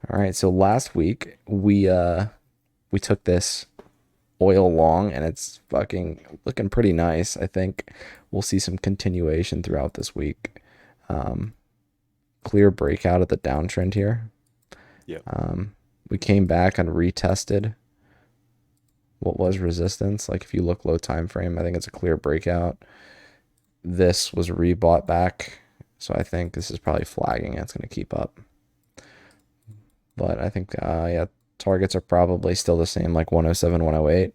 All right, so last week we took this oil long and it's fucking looking pretty nice. I think we'll see some continuation throughout this week. Um, Clear breakout of the downtrend here. Yep. We came back and retested what was resistance. Like if you look low time frame, I think it's a clear breakout. This was rebought back, so I think this is probably flagging. It's going to keep up. But I think, yeah, targets are probably still the same, like 107, 108.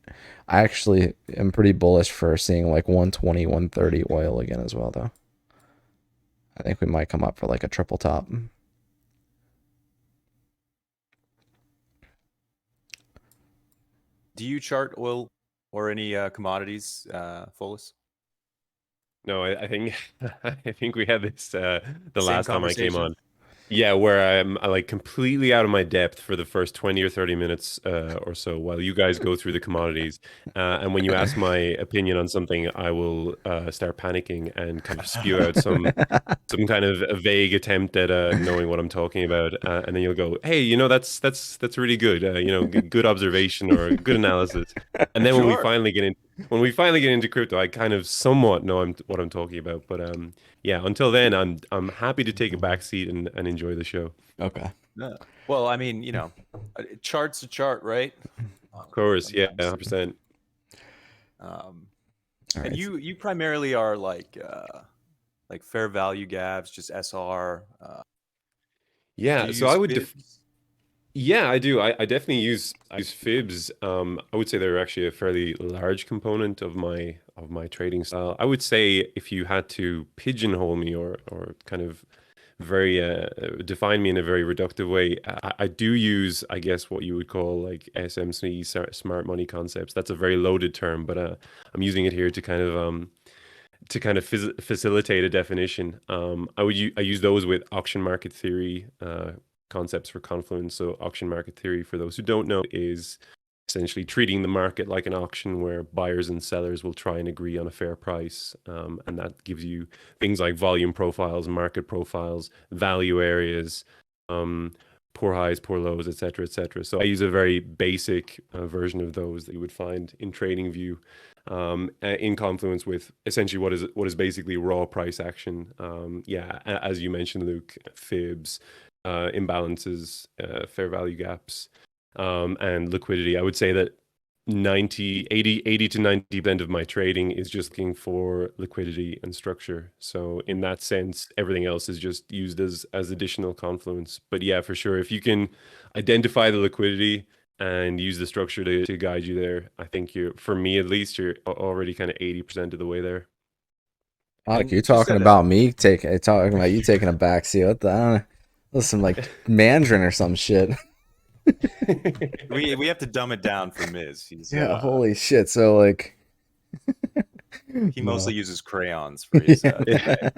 I actually am pretty bullish for seeing like 120, 130 oil again as well, though. I think we might come up for like a triple top. Do you chart oil or any commodities, Follis? No, I think I think we had this the Same last time I came conversation? on. Yeah, where I'm like completely out of my depth for the first 20 or 30 minutes or so while you guys go through the commodities. And when you ask my opinion on something, I will start panicking and kind of spew out some kind of a vague attempt at knowing what I'm talking about. And then you'll go, "Hey, that's really good. Good observation or good analysis." And then Sure. when we finally get into crypto, I kind of somewhat know what I'm talking about. But yeah, until then, I'm happy to take a back seat and enjoy the show. Okay. Yeah. Well, I mean, chart's a chart, right? Of course, yeah, Sometimes. 100%. Um, All and right. you primarily are like fair value gaps, just SR. Do Yeah, you so use fibs? yeah, I do. I definitely I use fibs. I would say they're actually a fairly large component of my trading style. I would say if you had to pigeonhole me or kind of very define me in a very reductive way, I do use, I guess, what you would call like SMC, smart money concepts. That's a very loaded term, but I'm using it here to kind of facilitate a definition. I use those with auction market theory concepts for Confluence. So auction market theory, for those who don't know, is essentially treating the market like an auction where buyers and sellers will try and agree on a fair price. And that gives you things like volume profiles, market profiles, value areas, um, poor highs, poor lows, etc., etc. So I use a very basic version of those that you would find in TradingView in Confluence with essentially what is basically raw price action. Yeah, as you mentioned, Luke, fibs, imbalances, fair value gaps, and liquidity. I would say that 80 to 90% of my trading is just looking for liquidity and structure. So in that sense, everything else is just used as additional Confluence. But yeah, for sure, if you can identify the liquidity and use the structure to guide you there, I think for me at least, you're already kind of 80% of the way there. Like you're And just talking at a about me talking about you taking a back seat. What the? I don't know. That was some like Mandarin or some shit. we have to dumb it down for Miz. Yeah. Holy shit. So like, He mostly no. uses crayons for his today.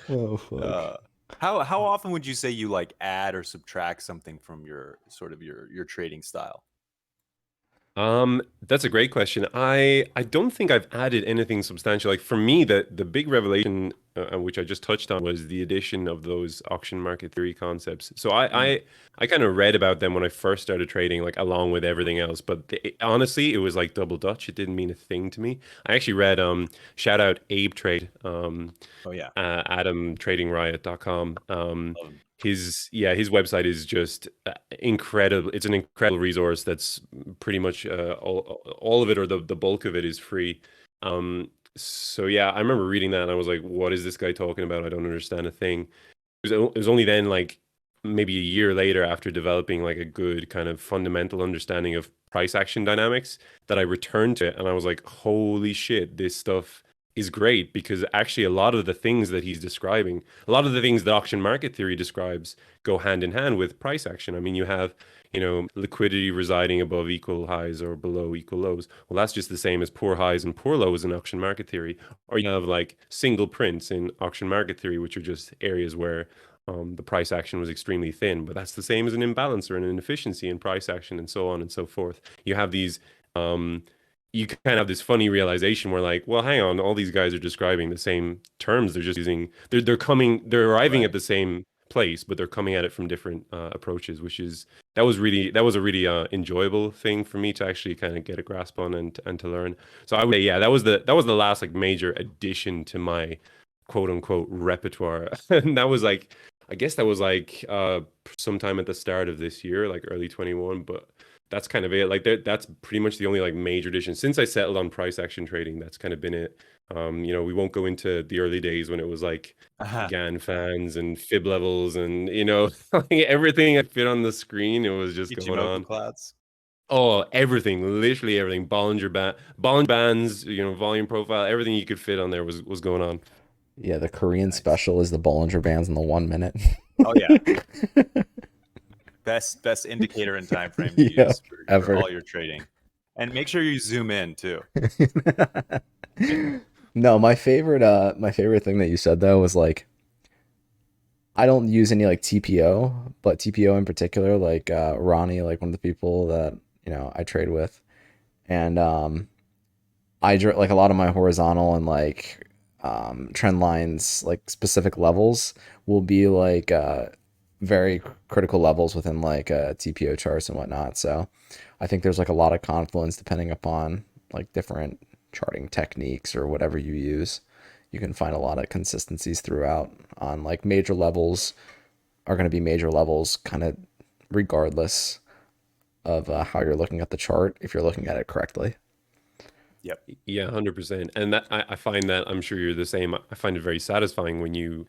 Oh fuck. Uh, how often would you say you like add or subtract something from your sort of your trading style? That's a great question. I don't think I've added anything substantial. Like for me, the big revelation, which I just touched on, was the addition of those auction market theory concepts. So Mm. I kind of read about them when I first started trading, like along with everything else. But honestly, it was like double Dutch. It didn't mean a thing to me. I actually read shout out Abe Trade, Oh yeah, adamtradingriot.com. love 'em. His website is just incredible. It's an incredible resource that's pretty much all of it or the bulk of it is free. So yeah, I remember reading that and I was like, what is this guy talking about? I don't understand a thing. It was only then, like maybe a year later, after developing like a good kind of fundamental understanding of price action dynamics, that I returned to it and I was like, holy shit, this stuff is great, because actually a lot of the things that he's describing, a lot of the things that auction market theory describes, go hand in hand with price action. I mean, you have, liquidity residing above equal highs or below equal lows. Well, that's just the same as poor highs and poor lows in auction market theory. Or you have like single prints in auction market theory, which are just areas where the price action was extremely thin. But that's the same as an imbalance or an inefficiency in price action, and so on and so forth. You have these um, you kind of have this funny realization where, like, well, hang on, all these guys are describing the same terms. They're just using they're arriving Right. at the same place, but they're coming at it from different approaches, that was a really enjoyable thing for me to actually kind of get a grasp on and to learn. So I would say, yeah, that was the last like major addition to my quote unquote repertoire, and that was like, I guess that was like sometime at the start of this year, like early 21, but that's kind of it. Like that's pretty much the only like major addition since I settled on price action trading. That's kind of been it. We won't go into the early days when it was like GAN fans and fib levels and like everything that fit on the screen. It was just going Ichimoku on. clouds. Oh, everything, literally everything. Bollinger Bands, volume profile, everything you could fit on there was going on. Yeah, the Korean Nice. special is the Bollinger Bands in the 1 minute. Oh yeah. Best indicator and time frame to Yeah, use for ever. all your trading. And make sure you zoom in too. No, my favorite thing that you said though was like I don't use any like TPO, but TPO in particular, like Ronnie, like one of the people that I trade with, and like a lot of my horizontal and like trend lines, like specific levels, will be like very critical levels within like TPO charts and whatnot. So I think there's like a lot of confluence depending upon like different charting techniques or whatever you use. You can find a lot of consistencies throughout on like major levels are going to be major levels kind of regardless of how you're looking at the chart if you're looking at it correctly. Yep. Yeah, 100%. And that I find that, I'm sure you're the same. I find it very satisfying when you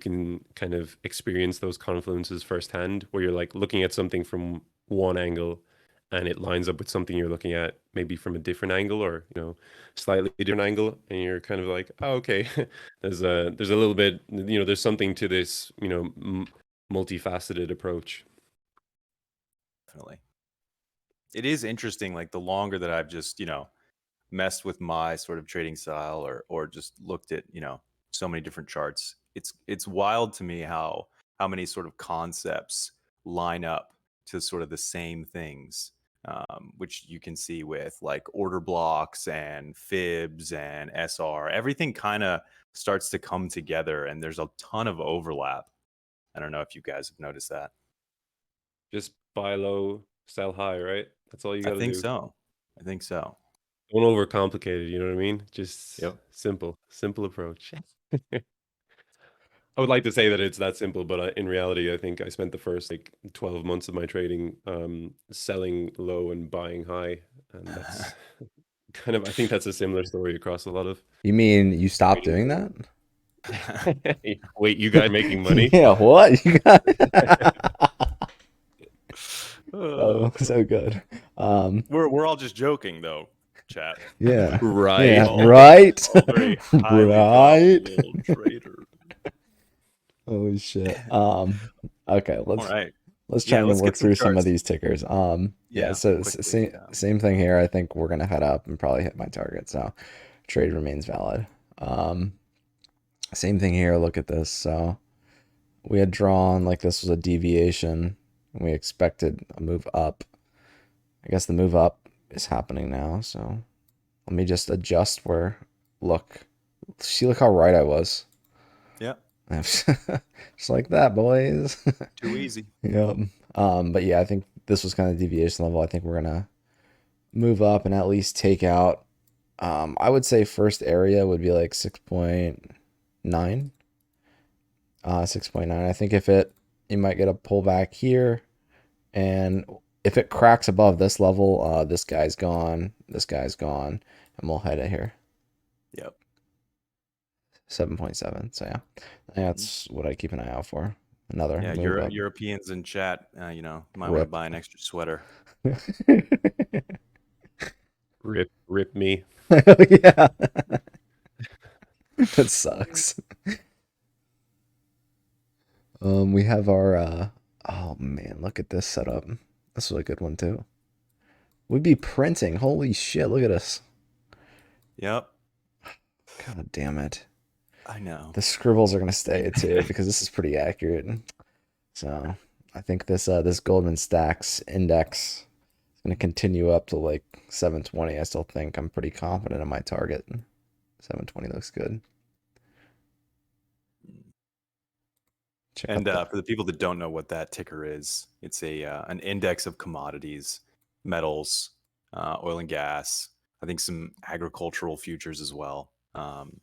can kind of experience those confluences firsthand, where you're like looking at something from one angle and it lines up with something you're looking at maybe from a different angle, or slightly different angle, and you're kind of like, oh, okay, there's a little bit, there's something to this, multifaceted approach. Definitely. It is interesting, like the longer that I've just, messed with my sort of trading style or just looked at, so many different charts. It's wild to me how many sort of concepts line up to sort of the same things, which you can see with like order blocks and fibs and SR. Everything kind of starts to come together, and there's a ton of overlap. I don't know if you guys have noticed that. Just buy low, sell high, right? That's all you I got to think do. so. I think so. Don't overcomplicate it, you know what I mean? Just Yep. simple approach. I would like to say that it's that simple, but in reality, I think I spent the first like 12 months of my trading selling low and buying high, and that's kind of, I think that's a similar story across a lot of You mean you stopped trading doing that? world. Wait, you guys making money? Yeah, what? You got Uh, Oh, so good. we're all just joking though, chat. Yeah. Right. Yeah, All right. all very highly Right. probable traders. Holy shit. Okay, All right. let's try Yeah, and let's work get some through some of charts. these tickers. Yeah, Yeah, so quickly. same thing here. I think we're gonna head up and probably hit my target. So trade remains valid. Um, Same thing here. Look at this. So we had drawn like this was a deviation. And we expected a move up. I guess the move up is happening now. So let me just adjust where. Look, see, look how right I was. Yeah, Just like that, boys. too easy. Yep. But yeah, I think this was kind of deviation level. I think we're gonna move up and at least take out. I would say first area would be like 6.9. 6.9. I think if you might get a pullback here, and if it cracks above this level, this guy's gone, and we'll head it here. Yep. 7.7. So yeah, I think that's what I keep an eye out for. Another Yeah, move up. Europeans in chat, might want to Rip. buy an extra sweater. Rip me. Yeah. That sucks. We have our oh man, look at this setup. This was a good one too. We'd be printing. Holy shit, look at us. Yep. God damn it. I know. The scribbles are gonna stay too because this is pretty accurate. So I think this Goldman Sachs index is gonna continue up to like 720. I still think I'm pretty confident in my target. 720 looks good. Check out And the for the people that don't know what that ticker is, it's a an index of commodities, metals, oil and gas. I think some agricultural futures as well.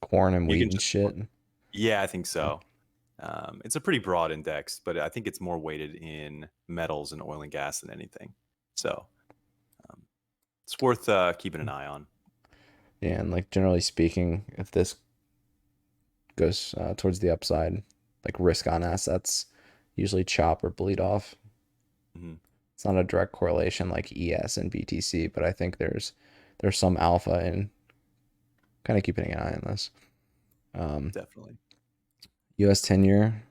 corn and You wheat can and just, shit. yeah, I think so. It's a pretty broad index, but I think it's more weighted in metals and oil and gas than anything. So um, it's worth keeping an eye on. Yeah, and like generally speaking, if this goes towards the upside, like risk on assets usually chop or bleed off. Hmm. It's not a direct correlation like ES and BTC, but I think there's some alpha in kind of keeping an eye on this. Definitely. U.S. 10-year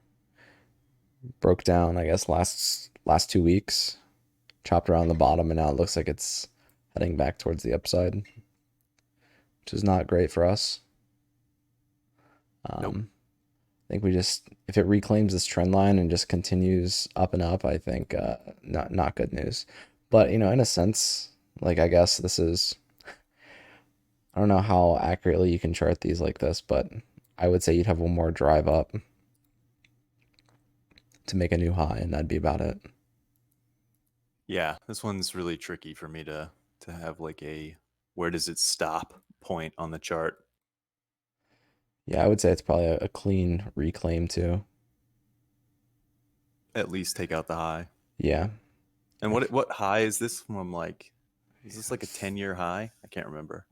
broke down, I guess, last 2 weeks, chopped around the bottom, and now it looks like it's heading back towards the upside, which is not great for us. Nope. I think we just, if it reclaims this trend line and just continues up and up, I think not good news. But in a sense, like I guess this is, I don't know how accurately you can chart these like this, but I would say you'd have one more drive up to make a new high, and that'd be about it. Yeah, this one's really tricky for me to have like a where does it stop point on the chart. Yeah, I would say it's probably a clean reclaim too. At least take out the high. Yeah. And what high is this from? Like, is this like a 10-year high? I can't remember.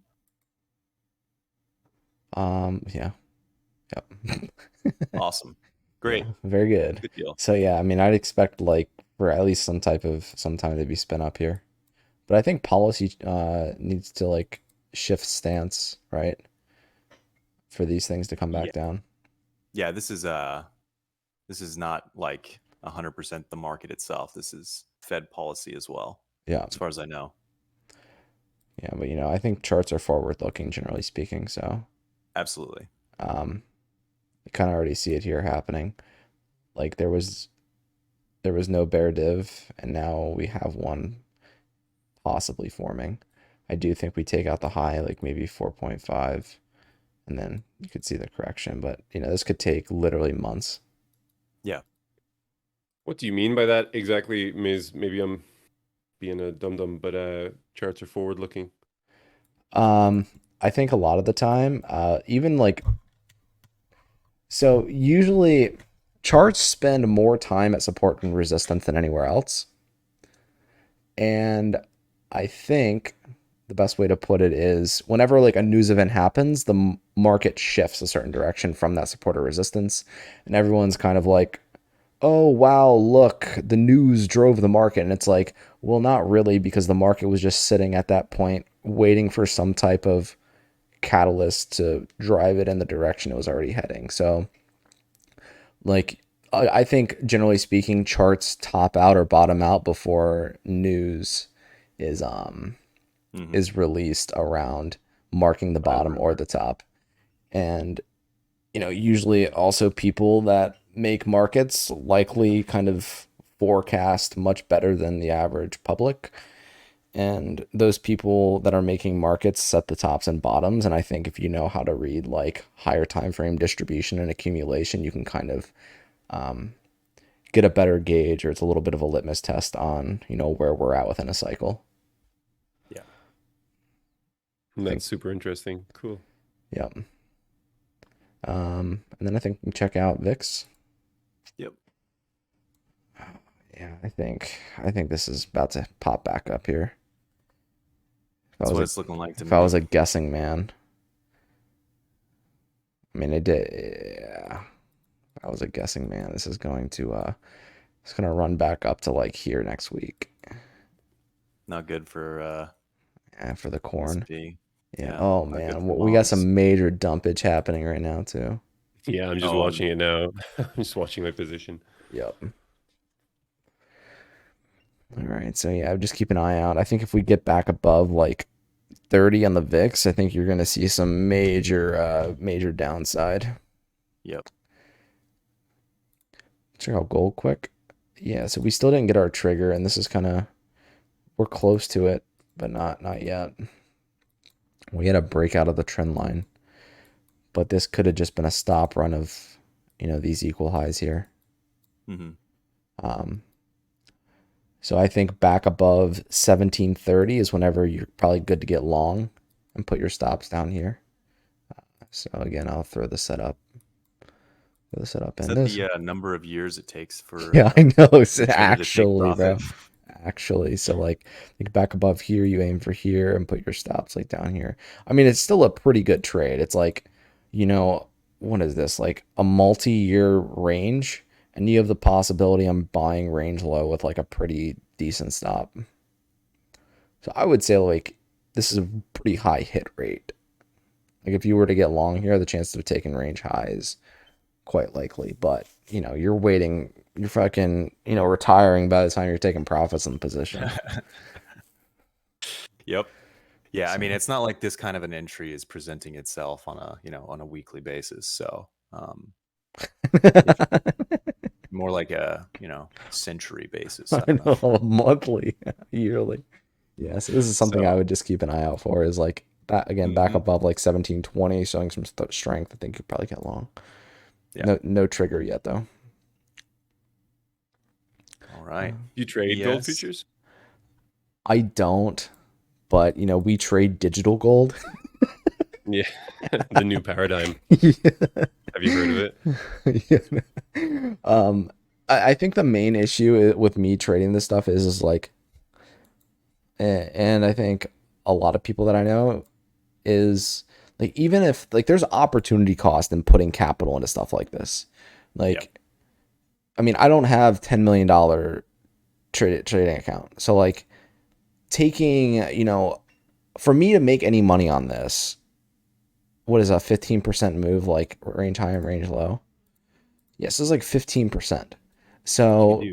Yeah. Yep. Awesome. Great. Yeah, very good. Good deal. So yeah, I mean, I'd expect like for at least some time to be spin up here. But I think policy needs to like shift stance, right? For these things to come Yeah. back down. Yeah, this is not like 100% the market itself. This is Fed policy as well, Yeah. as far as I know. Yeah, but I think charts are forward looking generally speaking, so Absolutely. you kind of already see it here happening. Like there was no bear div, and now we have one possibly forming. I do think we take out the high, like maybe 4.5, and then you could see the correction. But this could take literally months. Yeah. What do you mean by that exactly, Miz? Maybe I'm being a dum-dum, but charts are forward looking. I think a lot of the time, even like so usually charts spend more time at support and resistance than anywhere else. And I think the best way to put it is whenever like a news event happens, the market shifts a certain direction from that support or resistance, and everyone's kind of like, "Oh wow, look, the news drove the market." And it's like, well, not really, because the market was just sitting at that point waiting for some type of catalyst to drive it in the direction it was already heading. So, like I think generally speaking, charts top out or bottom out before news is Hmm. is released around marking the I bottom or remember. the top. And usually also people that make markets likely kind of forecast much better than the average public. And those people that are making markets set the tops and bottoms. And I think if you know how to read like higher time frame distribution and accumulation, you can kind of get a better gauge, or it's a little bit of a litmus test on where we're at within a cycle. Yeah. I think, That's super interesting. Cool. yeah. And then I think we check out VIX. Yep. Yeah, I think this is about to pop back up here. That's what it's looking like to If me. I was a guessing man, I mean, it did. Yeah, if I was a guessing man, this is going to run back up to like here next week. Not good for Yeah, for the corn. S&P. Yeah. Yeah. Oh Not good man, for we got longs. some major dumpage happening right now too. Yeah, I'm just Oh, watching it now. I'm just watching my position. Yep. All right. So yeah, just keep an eye out. I think if we get back above like 30 on the VIX, I think you're going to see some major downside. yep. Check out gold quick. Yeah, so we still didn't get our trigger, and this is we're close to it, but not yet. We had a breakout of the trend line, but this could have just been a stop run of these equal highs here. Hmm. Um, so I think back above 1730 is whenever you're probably good to get long and put your stops down here. So again, I'll throw the setup. Throw the setup Is in that this. the number of years it takes for Yeah, I know. It's the trader to take actually, profit? bro. Actually, so like think back above here, you aim for here and put your stops like down here. I mean, it's still a pretty good trade. It's like, you know, what is this? Like a multi-year range, and you have the possibility on buying range low with like a pretty decent stop. So I would say like this is a pretty high hit rate. Like if you were to get long here, the chance of taking range high is quite likely. But you know, you're waiting, you're fucking, you know, retiring by the time you're taking profits in the position. Yep. Yeah, I mean, So it's not like this kind of an entry is presenting itself on a, on a weekly basis. So, if more like a, century basis, I I don't know. know, monthly, yearly. Yeah, so this is something I So, would just keep an eye out for. Is like that again, back mhm, above like 1720, showing some strength. I think you probably get long. yeah. No trigger yet though. All right. You trade gold Yes. futures? I don't, but you know, we trade digital gold. Yeah, the new paradigm. Yeah. Have you heard of it? Yeah. I think the main issue with me trading this stuff is like, and I think a lot of people that I know is like, even if like there's opportunity cost in putting capital into stuff like this. Yep. Like, I mean, I don't have $10 million trading account. So like taking, you know, for me to make any money on this, what is a 15% move, like range high and range low? Yes, it's like 15%. You could So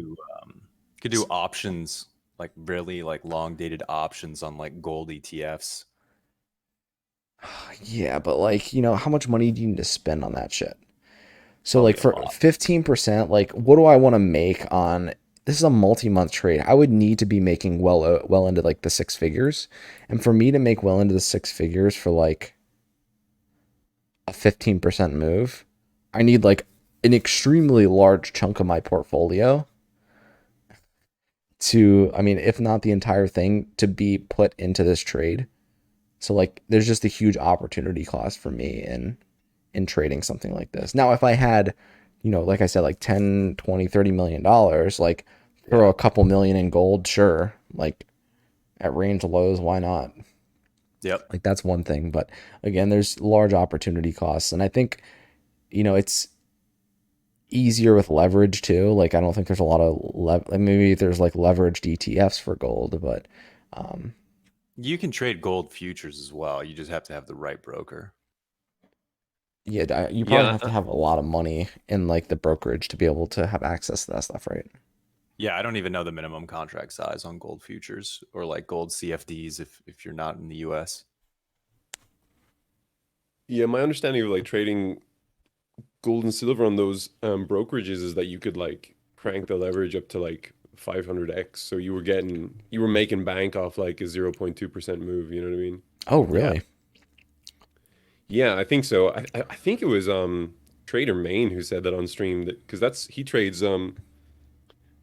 do options, like really like long dated options on like gold ETFs. yeah, but like, you know, how much money do you need to spend on that shit? So like Probably a for lot. 15%, like what do I want to make on this is a multi-month trade. I would need to be making well into like the six figures. And for me to make well into the six figures for like a 15% move, I need like an extremely large chunk of my portfolio to, I mean, if not the entire thing, to be put into this trade. So like there's just a huge opportunity cost for me in trading something like this. Now, if I had, you know, like I said, like 10, 20, $30 million, like Yeah. throw a couple million in gold, sure. Like at range lows, why not? Yep. Like that's one thing. But again, there's large opportunity costs. And I think, you know, it's easier with leverage too. Like I don't think there's a lot of maybe there's like leveraged ETFs for gold, but um You can trade gold futures as well. You just have to have the right broker. yeah, you probably Yeah, have to have a lot of money in like the brokerage to be able to have access to that stuff, right? Yeah, I don't even know the minimum contract size on gold futures or like gold CFDs if you're not in the US. yeah. My understanding of like trading gold and silver on those brokerages is that you could like crank the leverage up to like 500x. So you were making bank off like a 0.2% move. You know what I mean? Oh, Yeah. really? Yeah, I think so. I think it was Trader Main who said that on stream that because that's he trades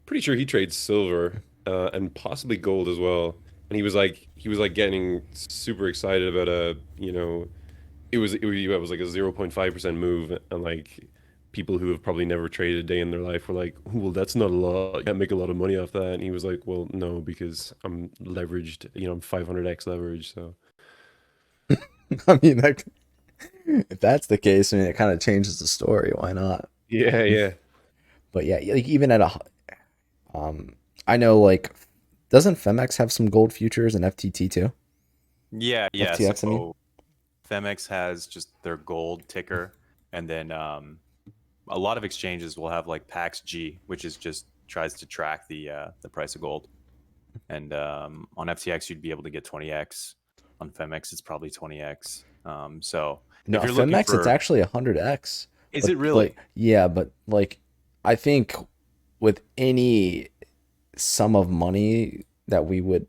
pretty sure he trades silver and possibly gold as well. And he was like getting super excited about a it was like a 0.5% move and like people who have probably never traded a day in their life were like, well, that's not a lot. You can't make a lot of money off that. And he was like, well, no, because I'm leveraged, I'm 500x leverage. So I mean, that, if that's the case, I mean, it kind of changes the story. Why not? yeah, yeah. But yeah, like even at a, I know like, doesn't Femex have some gold futures and FTT too? Yeah, yeah. FTX, I mean. So Femex has just their gold ticker, and then a lot of exchanges will have like PAX G, which is just tries to track the price of gold. And on FTX, you'd be able to get 20x. On Femex, it's probably 20x. So No, if you're looking Femex, it's for, actually 100x. is But it really? like, yeah, but like, I think with any sum of money that we would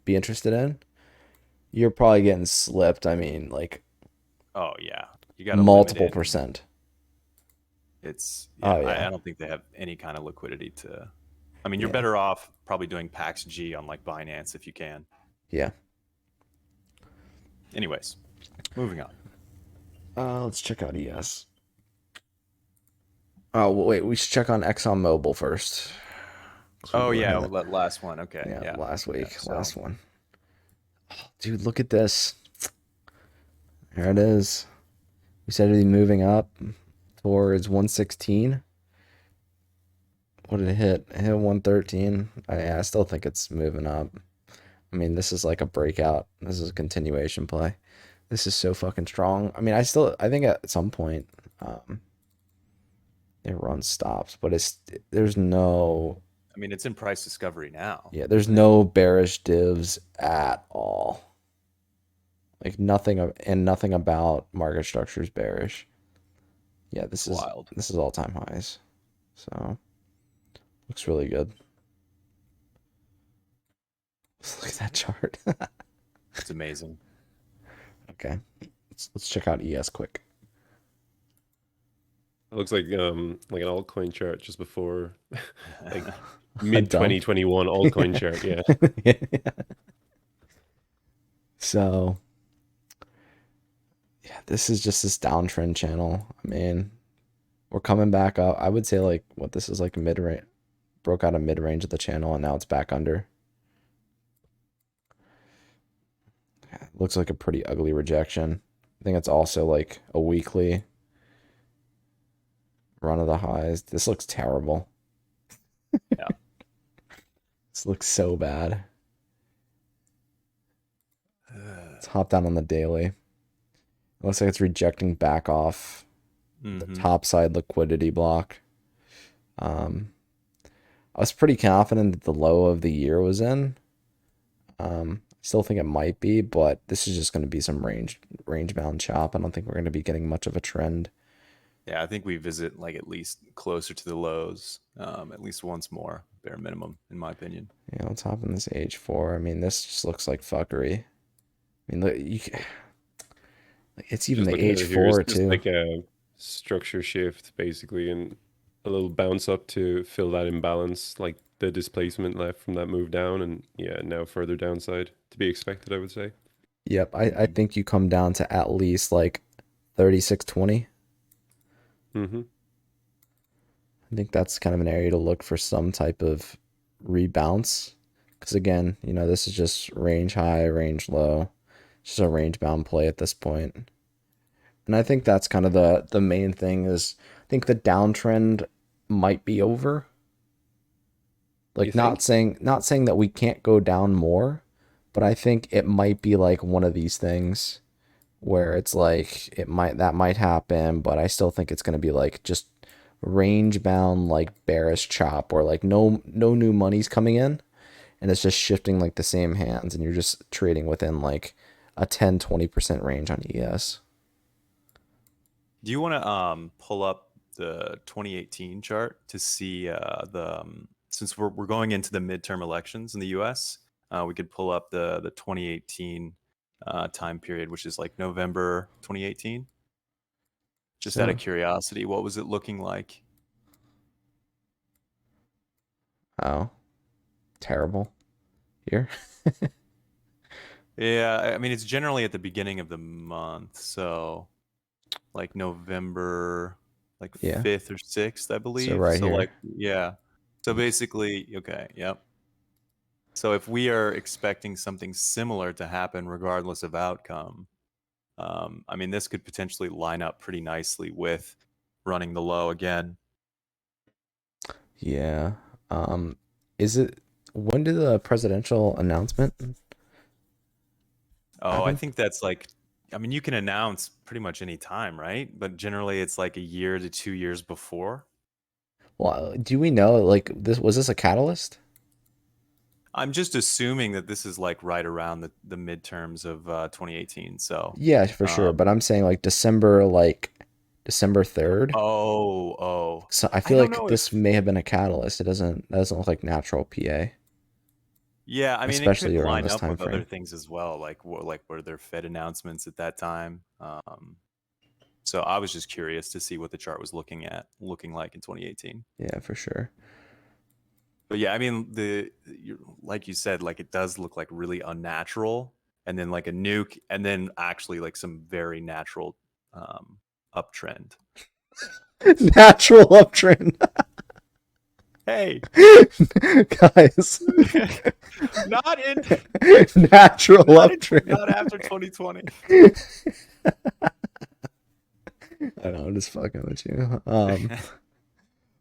be interested in, you're probably getting slipped. I mean, like Oh yeah, you got to limit multiple it. And percent. It's Oh yeah, I yeah, don't think they have any kind of liquidity to. I mean, you're yeah, better off probably doing Pax G on like Binance if you can. yeah. Anyways, moving on. Let's check out ES. Oh wait, we should check on ExxonMobil first. 'Cause we Oh were yeah, in well, it. that last one. Okay, Yeah, yeah, last yeah. week, So last one. Dude, look at this. There it is. We said it'd be moving up towards 116. What did it hit? It hit 113. I still think it's moving up. I mean, this is like a breakout. This is a continuation play. This is so fucking strong. I mean, I think at some point, um, it runs stops, but there's no, I mean, it's in price discovery now, yeah, there's isn't it? no bearish divs at all. Like nothing and nothing about market structure is bearish. Yeah, It's wild. this is all time highs. So looks really good. Look at that chart. It's amazing. Okay, let's check out ES quick. It looks like an altcoin chart just before like A mid dump. 2021 altcoin chart. Yeah. So yeah, this is just this downtrend channel. I mean, we're coming back up. I would say like what this is like mid range, broke out of mid range of the channel, and now it's back under. Yeah, looks like a pretty ugly rejection. I think it's also like a weekly run of the highs. This looks terrible. Yeah. This looks so bad. Let's hop down on the daily. It looks like it's rejecting back off the Mm-hmm. top side liquidity block. Um, I was pretty confident that the low of the year was in. I still think it might be, but this is just going to be some range bound chop. I don't think we're going to be getting much of a trend. Yeah, I think we visit like at least closer to the lows, at least once more, bare minimum, in my opinion. Yeah, let's hop in this H4. I mean, this just looks like fuckery. I mean, look, it's even Just the looking at it here, it's H4 just too. like a structure shift basically, and a little bounce up to fill that imbalance, like the displacement left from that move down, and yeah, now further downside to be expected, I would say. Yep, I Mhm. think you come down to at least like 3620. Mm-hmm. I think that's kind of an area to look for some type of rebounds. Because again, this is just range high, range low. It's just a range bound play at this point. And I think that's kind of the main thing is I think the downtrend might be over. You Like think? not saying that we can't go down more, but I think it might be like one of these things where it's like that might happen, but I still think it's going to be like just range bound like bearish chop or like no new money's coming in and it's just shifting like the same hands and you're just trading within like a 10-20% range on ES. Do you want to pull up the 2018 chart to see the since we're going into the midterm elections in the U.S. We could pull up the 2018 time period, which is like November 2018. Just out of So, curiosity, what was it looking like? oh, terrible here. Yeah, I mean it's generally at the beginning of the month, so like November like Yeah. 5th or 6th, I So believe. right So here. like yeah. So basically, okay, yep. So if we are expecting something similar to happen regardless of outcome, I mean this could potentially line up pretty nicely with running the low again. Yeah. Um, is it when did the presidential announcement Oh, I happen? think that's like I mean you can announce pretty much any time, right? But generally it's like a year to 2 years before. Well, do we know like this was this a catalyst? I'm just assuming that this is like right around the midterms of 2018. So, Yeah, for sure. But um, I'm saying like December 3rd. oh, So I I feel don't like know this if, may have been a catalyst. That doesn't look like natural PA, yeah, I mean, it especially could around line this up time with other frame. things as well. Like, like were there Fed announcements at that time? So I was just curious to see what the chart was looking like in 2018. Yeah, for sure. But yeah, I mean, like you said, like it does look like really unnatural, and then like a nuke, and then actually like some very natural uptrend. Natural uptrend. Hey, Guys. not in, Natural uptrend. not after 2020. I know, I'm just fucking with you.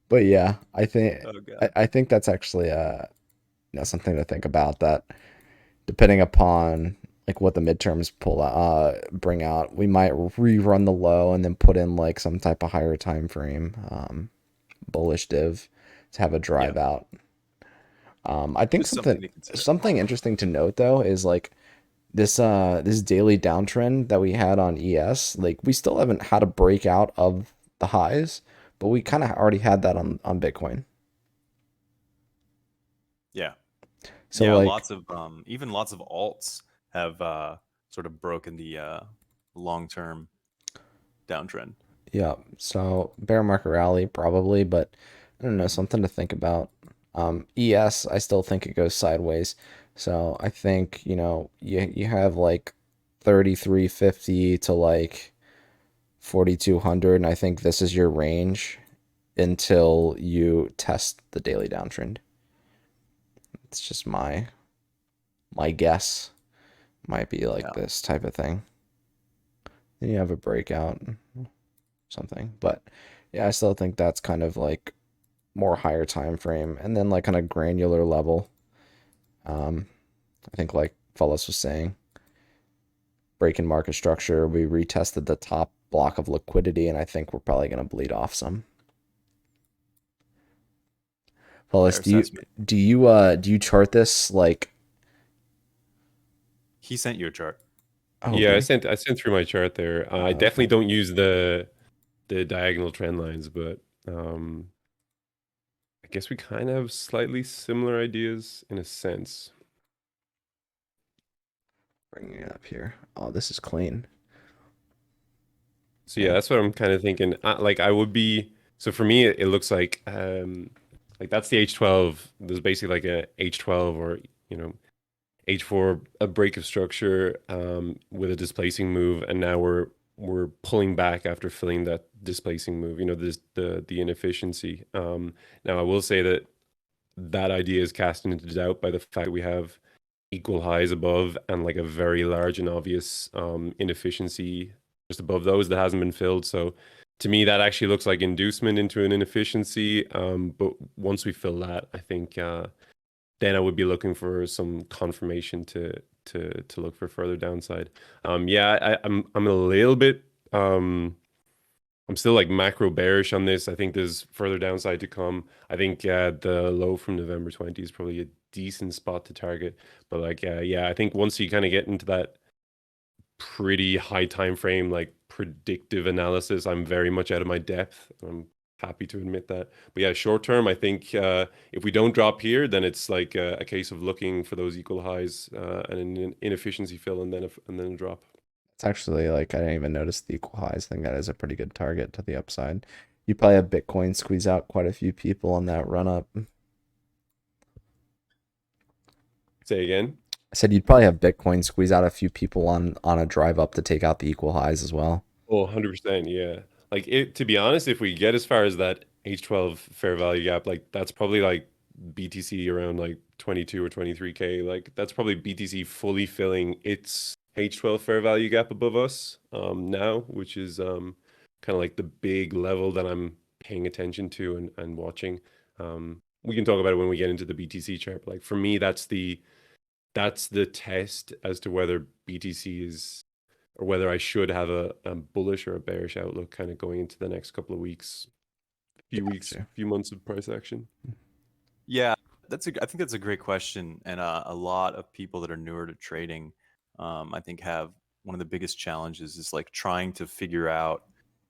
But yeah, I think Oh god. I think that's actually something to think about, that depending upon like what the midterms bring out, we might rerun the low and then put in like some type of higher time frame bullish div to have a drive Yeah, out. I think just something to consider. something interesting to note though is like this daily downtrend that we had on ES, like we still haven't had a breakout of the highs, but we kind of already had that on Bitcoin. Yeah. So Yeah, like, lots of even lots of alts have sort of broken the long-term downtrend. yeah, so bear market rally probably, but I don't know, Mhm. something to think about. ES, I still think it goes sideways. So I think, you have like 3350 to like 4200, and I think this is your range until you test the daily downtrend. It's just my guess. Might be like Yeah. this type of thing. Then you have a breakout, something. But yeah, I still think that's kind of like more higher time frame, and then like on a granular level. Um, I think like Follis was saying, breaking market structure, we retested the top block of liquidity, and I think we're probably gonna bleed off some. Fair Follis, assessment. do you chart this like? He sent you a chart. Oh, Yeah, did I sent through my chart there. I definitely okay. don't use the diagonal trend lines, but um, I guess we kind of have slightly similar ideas in a sense. Bringing it up here. Oh, this is clean. So yeah, Okay. that's what I'm kind of thinking. Like I would be. So for me, it looks like that's the H12. There's basically like a H12 or you know H4, a break of structure with a displacing move, and now we're pulling back after filling that displacing move. This the inefficiency. Now I will say that that idea is cast into doubt by the fact that we have equal highs above and like a very large and obvious inefficiency just above those that hasn't been filled. So to me, that actually looks like inducement into an inefficiency. But once we fill that, I think then I would be looking for some confirmation to look for further downside. Yeah, I'm a little bit I'm still like macro bearish on this. I think there's further downside to come. I think the low from November 20 is probably a decent spot to target. But like yeah, I think once you kind of get into that pretty high time frame, like predictive analysis, I'm very much out of my depth. I'm happy to admit that. But yeah, short term, I think if we don't drop here, then it's like a case of looking for those equal highs and an inefficiency fill, and then a drop. It's actually like I didn't even notice the equal highs. I think that is a pretty good target to the upside. You probably have Bitcoin squeeze out quite a few people on that run up. Say again. I said you'd probably have Bitcoin squeeze out a few people on a drive up to take out the equal highs as well. Oh, 100%, yeah. Like to be honest, if we get as far as that H12 fair value gap, like that's probably like BTC around like 22 or 23K. Like that's probably BTC fully filling its H12 fair value gap above us now, which is kind of like the big level that I'm paying attention to and watching. We can talk about it when we get into the BTC chart, but like for me, that's the test as to whether BTC is or whether I should have a bullish or a bearish outlook kind of going into the next couple of weeks, Gotcha. few months of price action. Yeah, I think that's a great question, and a lot of people that are newer to trading, I think have one of the biggest challenges is like trying to figure out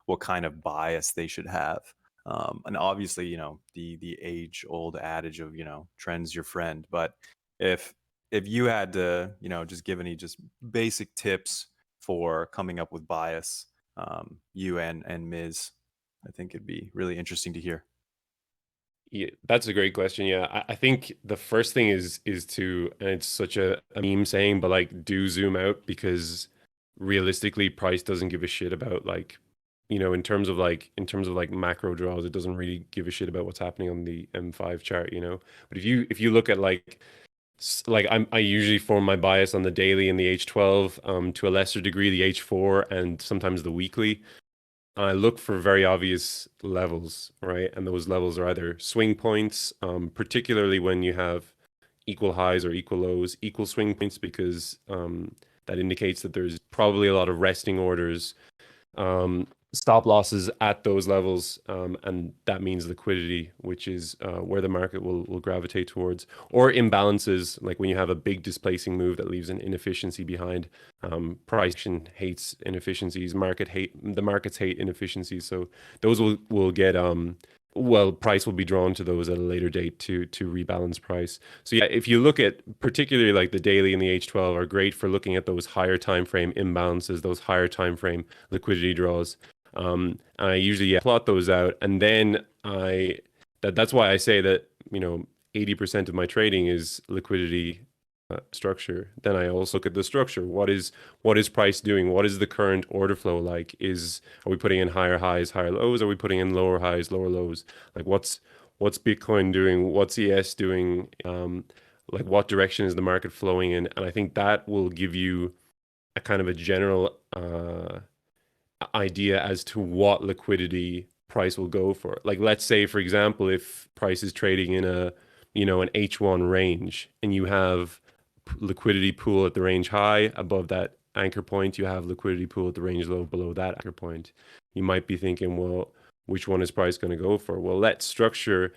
what kind of bias they should have. And obviously, the age old adage of trends your friend. But if if you had to just give any just basic tips for coming up with bias, you and Miz. I think it'd be really interesting to hear. Yeah, that's a great question. Yeah, I think the first thing is to, and it's such a meme saying, but like do zoom out, because realistically, price doesn't give a shit about like, in terms of like macro draws, it doesn't really give a shit about what's happening on the M5 chart, you know. But if you look at like I usually form my bias on the daily and the H12, to a lesser degree the H4 and sometimes the weekly. I look for very obvious levels, right? And those levels are either swing points, particularly when you have equal highs or equal lows, equal swing points, because that indicates that there's probably a lot of resting orders, stop losses at those levels, and that means liquidity, which is where the market will gravitate towards, or imbalances, like when you have a big displacing move that leaves an inefficiency behind. Price action hates inefficiencies. The markets hate inefficiencies, so those will get well, price will be drawn to those at a later date to rebalance price. So yeah, if you look at particularly like the daily and the H12 are great for looking at those higher time frame imbalances, those higher time frame liquidity draws. I usually plot those out, and then that's why I say that 80% of my trading is liquidity, structure. Then I also look at the structure. What is price doing? What is the current order flow like? Are we putting in higher highs, higher lows? Are we putting in lower highs, lower lows? Like what's Bitcoin doing? What's ES doing? Like what direction is the market flowing in? And I think that will give you a kind of a general idea as to what liquidity price will go for. Like let's say, for example, if price is trading in an H1 range, and you have liquidity pool at the range high above that anchor point, you have liquidity pool at the range low below that anchor point. You might be thinking, well, which one is price going to go for? Well, let structure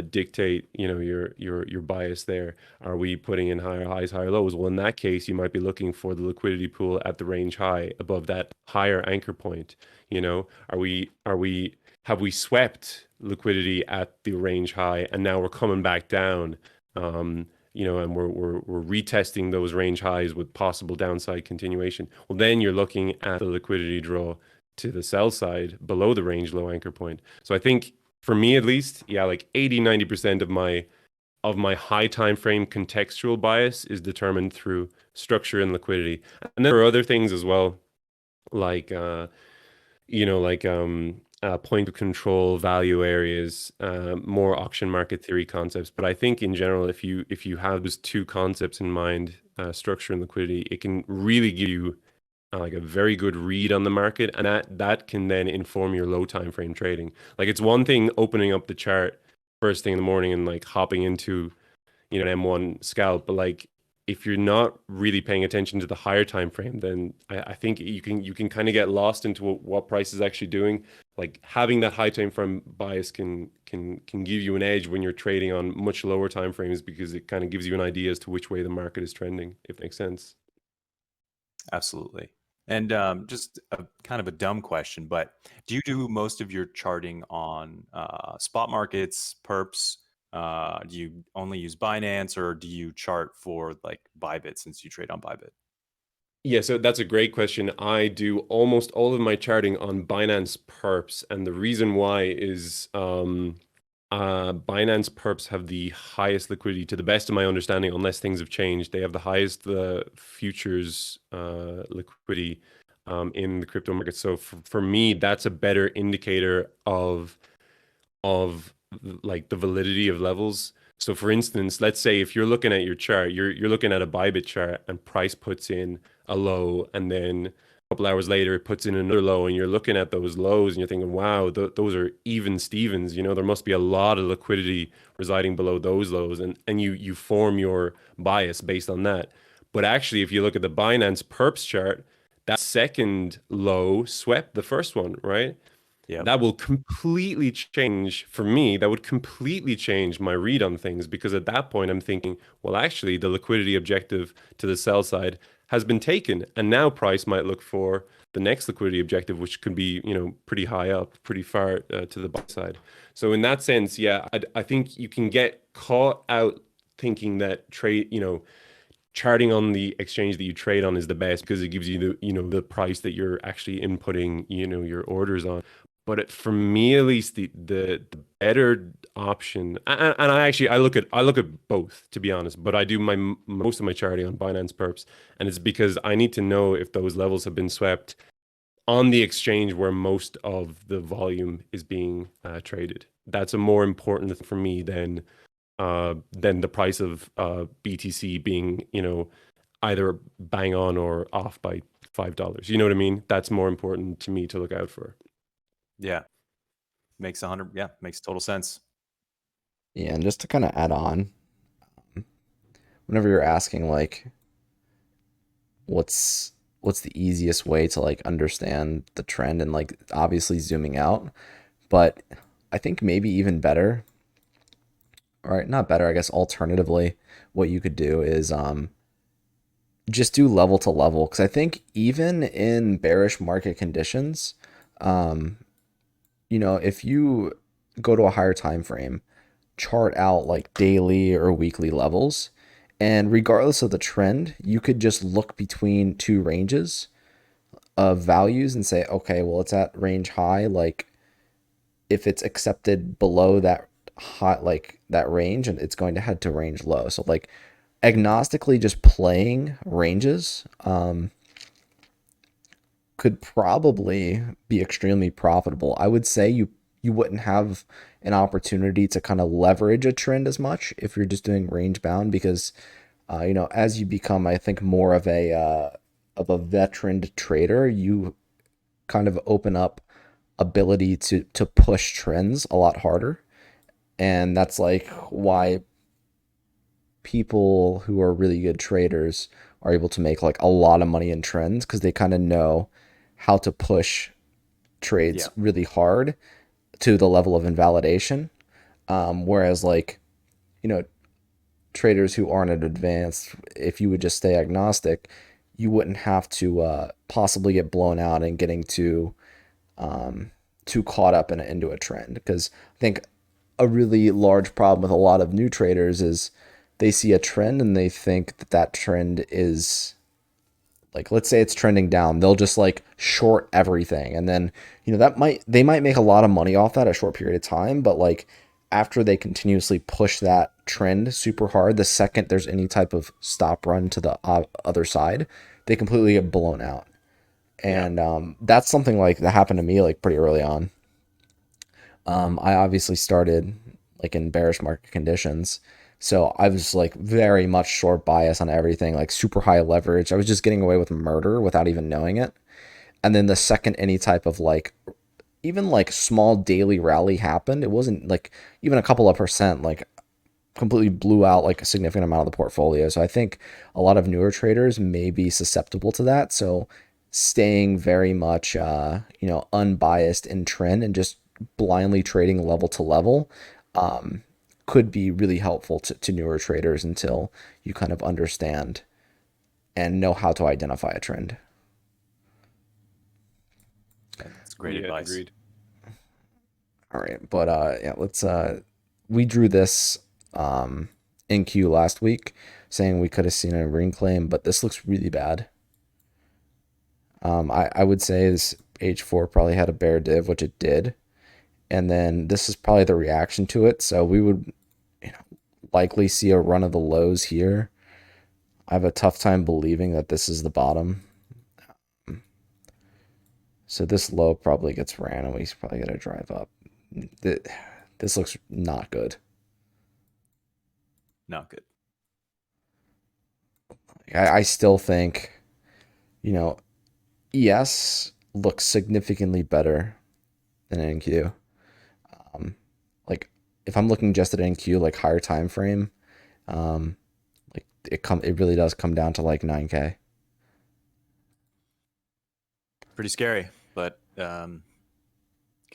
dictate, your bias there. Are we putting in higher highs, higher lows? Well, in that case, you might be looking for the liquidity pool at the range high above that higher anchor point. Have we swept liquidity at the range high, and now we're coming back down? And we're retesting those range highs with possible downside continuation. Well, then you're looking at the liquidity draw to the sell side below the range low anchor point. So I think for me at least, yeah, like 80-90% of my high time frame contextual bias is determined through structure and liquidity. And then there are other things as well, like point of control, value areas, more auction market theory concepts. But I think in general, if you have those two concepts in mind, structure and liquidity, it can really give you like a very good read on the market, and that can then inform your low time frame trading. Like it's one thing opening up the chart first thing in the morning and like hopping into an M1 scalp, but like if you're not really paying attention to the higher time frame, then I think you can kind of get lost into what price is actually doing. Like having that high time frame bias can give you an edge when you're trading on much lower time frames, because it kind of gives you an idea as to which way the market is trending, if it makes sense. Absolutely. And just a kind of a dumb question, but do you do most of your charting on spot markets, perps? Do you only use Binance, or do you chart for like Bybit, since you trade on Bybit? Yeah, so that's a great question. I do almost all of my charting on Binance Perps, and the reason why is Binance Perps have the highest liquidity, to the best of my understanding, unless things have changed. They have the highest futures liquidity in the crypto market. So for me, that's a better indicator of like the validity of levels. So for instance, let's say if you're looking at your chart, you're looking at a Bybit chart, and price puts in a low, and then a couple hours later it puts in another low, and you're looking at those lows and you're thinking, wow, those are even Stevens, there must be a lot of liquidity residing below those lows, and you form your bias based on that. But actually, if you look at the Binance Perps chart, that second low swept the first one, right? Yeah. That will completely change for me. That would completely change my read on things, because at that point I'm thinking, well, actually, the liquidity objective to the sell side has been taken, and now price might look for the next liquidity objective, which could be, pretty high up, pretty far to the buy side. So in that sense, yeah, I think you can get caught out thinking that charting on the exchange that you trade on is the best because it gives you the price that you're actually inputting your orders on. But for me at least, the better option, and I look at both, to be honest, but I do most of my charting on Binance Perps, and it's because I need to know if those levels have been swept on the exchange where most of the volume is being traded. That's a more important thing for me than the price of BTC being, either bang on or off by $5. You know what I mean? That's more important to me to look out for. Yeah. Makes total sense. Yeah, and just to kind of add on, whenever you're asking like what's what's the easiest way to like understand the trend and like obviously zooming out, but I think maybe even better, all right, not better, I guess alternatively, what you could do is just do level to level because I think even in bearish market conditions, um, if you go to a higher time frame, chart out like daily or weekly levels, and regardless of the trend, you could just look between two ranges of values and say, okay, well, it's at range high. Like if it's accepted below that high, like that range, and it's going to head to range low. So like agnostically, just playing ranges could probably be extremely profitable. I would say you wouldn't have an opportunity to kind of leverage a trend as much if you're just doing range bound because as you become, I think, more of a veteran trader, you kind of open up ability to push trends a lot harder, and that's like why people who are really good traders are able to make like a lot of money in trends because they kind of know how to push trades Yeah. really hard to the level of invalidation. Whereas like you know traders who aren't advanced, if you would just stay agnostic, you wouldn't have to possibly get blown out and getting too caught up into a trend. Because I think a really large problem with a lot of new traders is they see a trend and they think that that trend is like, let's say it's trending down, they'll just like short everything, and then they might make a lot of money off that a short period of time, but like after they continuously push that trend super hard, the second there's any type of stop run to the other side, they completely get blown out. Yeah. And that's something like that happened to me like pretty early on. I obviously started like in bearish market conditions. So I was like very much short bias on everything, like super high leverage. I was just getting away with murder without even knowing it. And then the second any type of like even like small daily rally happened, it wasn't like even a couple of percent, like completely blew out like a significant amount of the portfolio. So I think a lot of newer traders may be susceptible to that. So staying very much unbiased in trend and just blindly trading level to level could be really helpful to newer traders until you kind of understand and know how to identify a trend. That's great Yeah, advice. agreed. All right, but yeah, let's we drew this um in queue last week saying we could have seen a ring claim, but this looks really bad. I would say this H4 probably had a bear div, which it did, and then this is probably the reaction to it. So we would likely see a run of the lows here. I have a tough time believing that this is the bottom. So this low probably gets ran, and we probably got to drive up. This looks not good. Not good. I still think, you know, ES looks significantly better than NQ. Um, like if I'm looking just at NQ, like higher time frame, um, like it really does come down to like 9K. Pretty scary, but can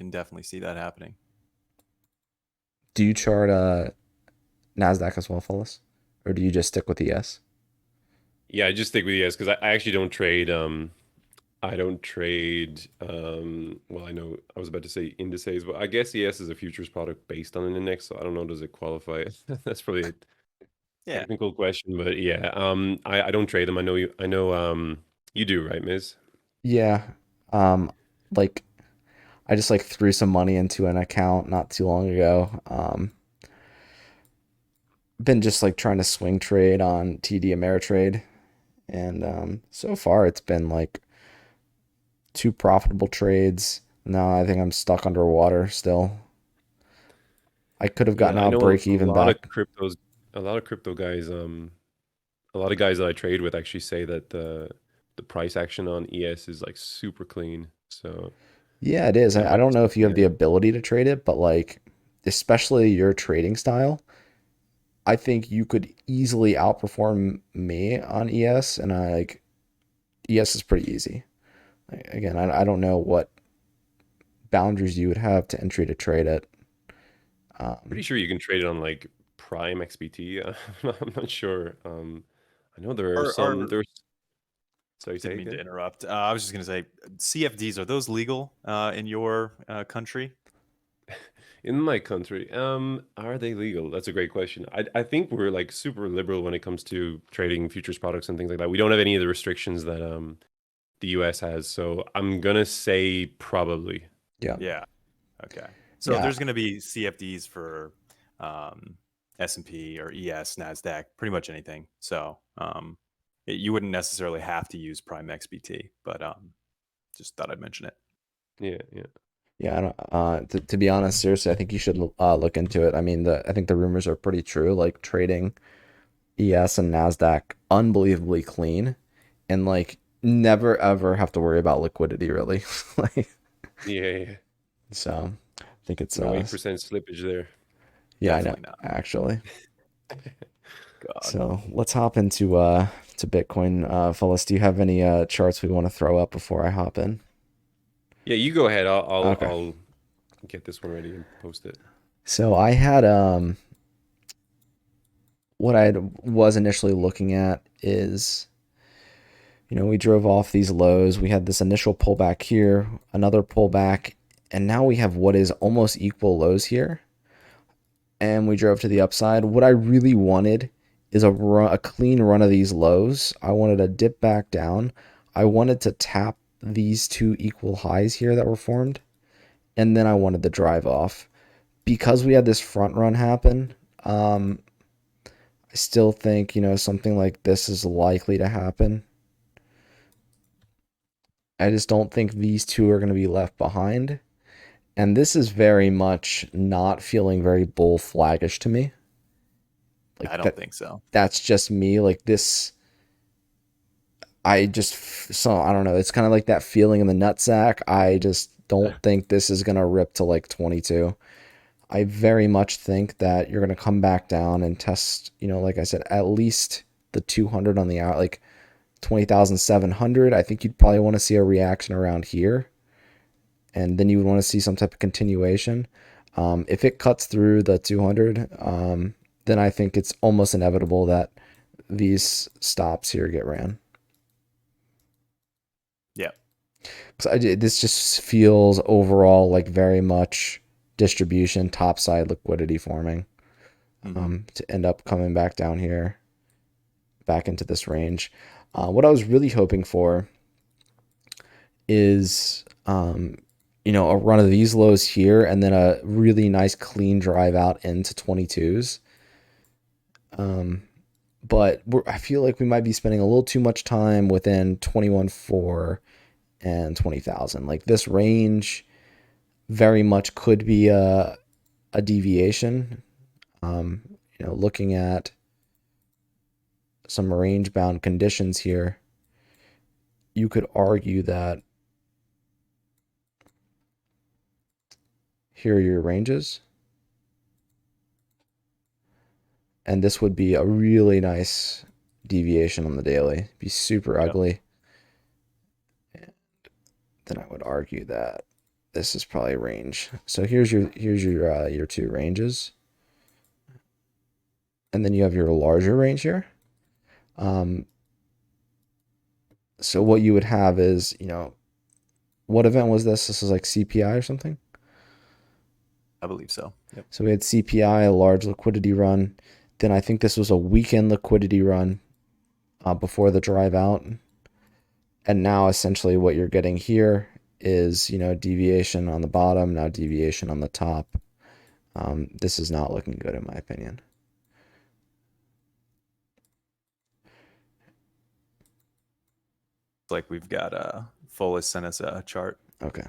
definitely see that happening. Do you chart Nasdaq as well, Follis, or do you just stick with ES? Yeah, I just stick with ES because I actually don't trade. I don't trade. Well, I know I was about to say indices, but I guess ES is a futures product based on an index, so I don't know. Does it qualify? That's probably it. Yeah. technical question, but yeah, I don't trade them. I know you do, right, Miz? Yeah. Um, like I just like threw some money into an account not too long ago. Been just like trying to swing trade on TD Ameritrade, and so far it's been like two profitable trades. Now I think I'm stuck underwater still. I could have Yeah, gotten I out know break even back. a lot of crypto guys, a lot of guys that I trade with actually say that the price action on ES is like super clean. So Yeah, it is. that I might be don't know if you something. have the ability to trade it, but like, especially your trading style, I think you could easily outperform me on ES, and I like ES is pretty easy. Again, I don't know what boundaries you would have to entry to trade it. Pretty sure you can trade it on like Prime XBT. I'm not sure. I know there are some. Are There's sorry, say didn't mean to again. interrupt. I was just going to say, CFDs, are those legal in your country? In my country, are they legal? That's a great question. I think we're like super liberal when it comes to trading futures products and things like that. We don't have any of the restrictions that the US has. So I'm gonna say probably. Yeah, Yeah. Okay. So yeah, there's going to be CFDs for um, S&P or ES, Nasdaq, pretty much anything. So you wouldn't necessarily have to use Prime XBT, but just thought I'd mention it. Yeah, yeah. yeah. I don't, to be honest, seriously, I think you should look into it. I mean, I think the rumors are pretty true. Like trading ES and Nasdaq, unbelievably clean, and like never ever have to worry about liquidity really. Like, Yeah, yeah. so I think it's No 8% slippage there. yeah, I know Definitely not. actually. God. So let's hop into to Bitcoin. Phyllis, do you have any charts we want to throw up before I hop in? Yeah, you go ahead. Okay. I'll get this one ready and post it. So I had what I was initially looking at is, we drove off these lows. We had this initial pullback here, another pullback, and now we have what is almost equal lows here. And we drove to the upside. What I really wanted is a clean run of these lows. I wanted to dip back down. I wanted to tap these two equal highs here that were formed, and then I wanted to drive off. Because we had this front run happen, I still think, something like this is likely to happen. I just don't think these two are going to be left behind. And this is very much not feeling very bull flaggish to me. I Like don't that think so. that's just me. Like this I just so I don't know. It's kind of like that feeling in the nutsack. I just don't think this is going to rip to like 22. I very much think that you're going to come back down and test, like I said, at least the 200 on the out, like 20,700. I think you'd probably want to see a reaction around here, and then you would want to see some type of continuation. If it cuts through the 200, then I think it's almost inevitable that these stops here get ran. Yeah. Because this just feels overall like very much distribution, topside liquidity forming, Hmm. to end up coming back down here, back into this range. What I was really hoping for is, a run of these lows here and then a really nice clean drive out into 22s. But I feel like we might be spending a little too much time within 21.4 and 20,000. Like this range very much could be a deviation. Looking at some range bound conditions here, you could argue that here are your ranges, and this would be a really nice deviation on the daily. Be super Yep. ugly. And then I would argue that this is probably range. So here's your two ranges, and then you have your larger range here. Um, so what you would have is, what event was this? This is like CPI or something. I believe so. Yep. So we had CPI, a large liquidity run. Then I think this was a weekend liquidity run before the drive out. And now essentially what you're getting here is, deviation on the bottom, now deviation on the top. This is not looking good in my opinion. It's like we've got Follis sent us a chart. Okay.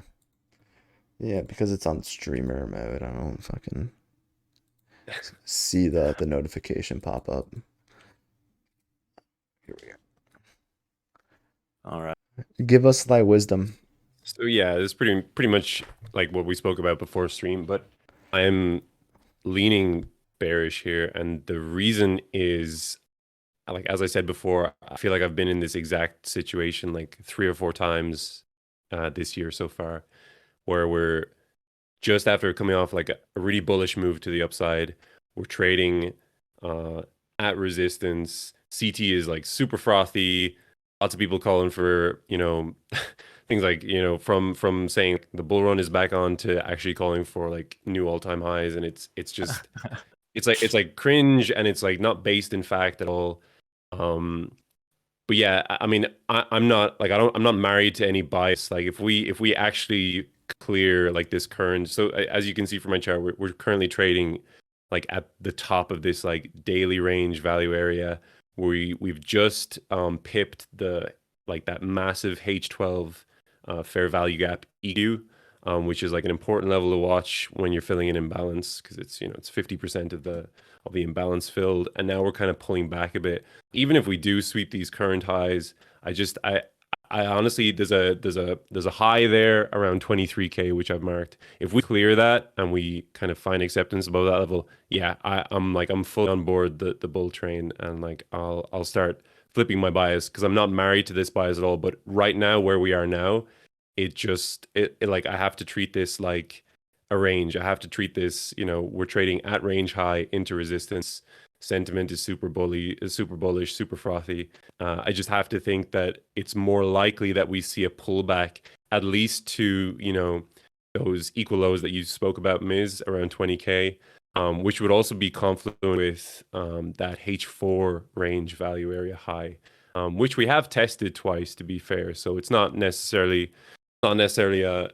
Yeah, because it's on streamer mode, I don't fucking see the notification pop up. Here we go. All right. Give us thy wisdom. So yeah, it's pretty much like what we spoke about before stream, but I'm leaning bearish here, and the reason is, like as I said before, I feel like I've been in this exact situation like 3 or 4 times this year so far, where we're just after coming off like a really bullish move to the upside, we're trading at resistance. CT is like super frothy. Lots of people calling for, things like, from saying the bull run is back on to actually calling for like new all-time highs, and it's just it's like cringe, and it's like not based in fact at all. But yeah, I mean, I'm not like I'm not married to any bias. Like if we actually clear like this current, so as you can see from my chart, we're currently trading like at the top of this like daily range value area. We've just pipped the like that massive H12 fair value gap EQ, which is like an important level to watch when you're filling an imbalance, because it's 50% of the imbalance filled, and now we're kind of pulling back a bit. Even if we do sweep these current highs, I honestly, there's a high there around 23K, which I've marked. If we clear that and we kind of find acceptance above that level, yeah, I'm fully on board the bull train, and like I'll start flipping my bias, because I'm not married to this bias at all. But right now, where we are now, it like I have to treat this like a range. I have to treat this, we're trading at range high into resistance. Sentiment is super bullish, super frothy. I just have to think that it's more likely that we see a pullback at least to, those equal lows that you spoke about, Miz, around 20K, which would also be confluent with that H4 range value area high, which we have tested twice, to be fair. So it's not necessarily a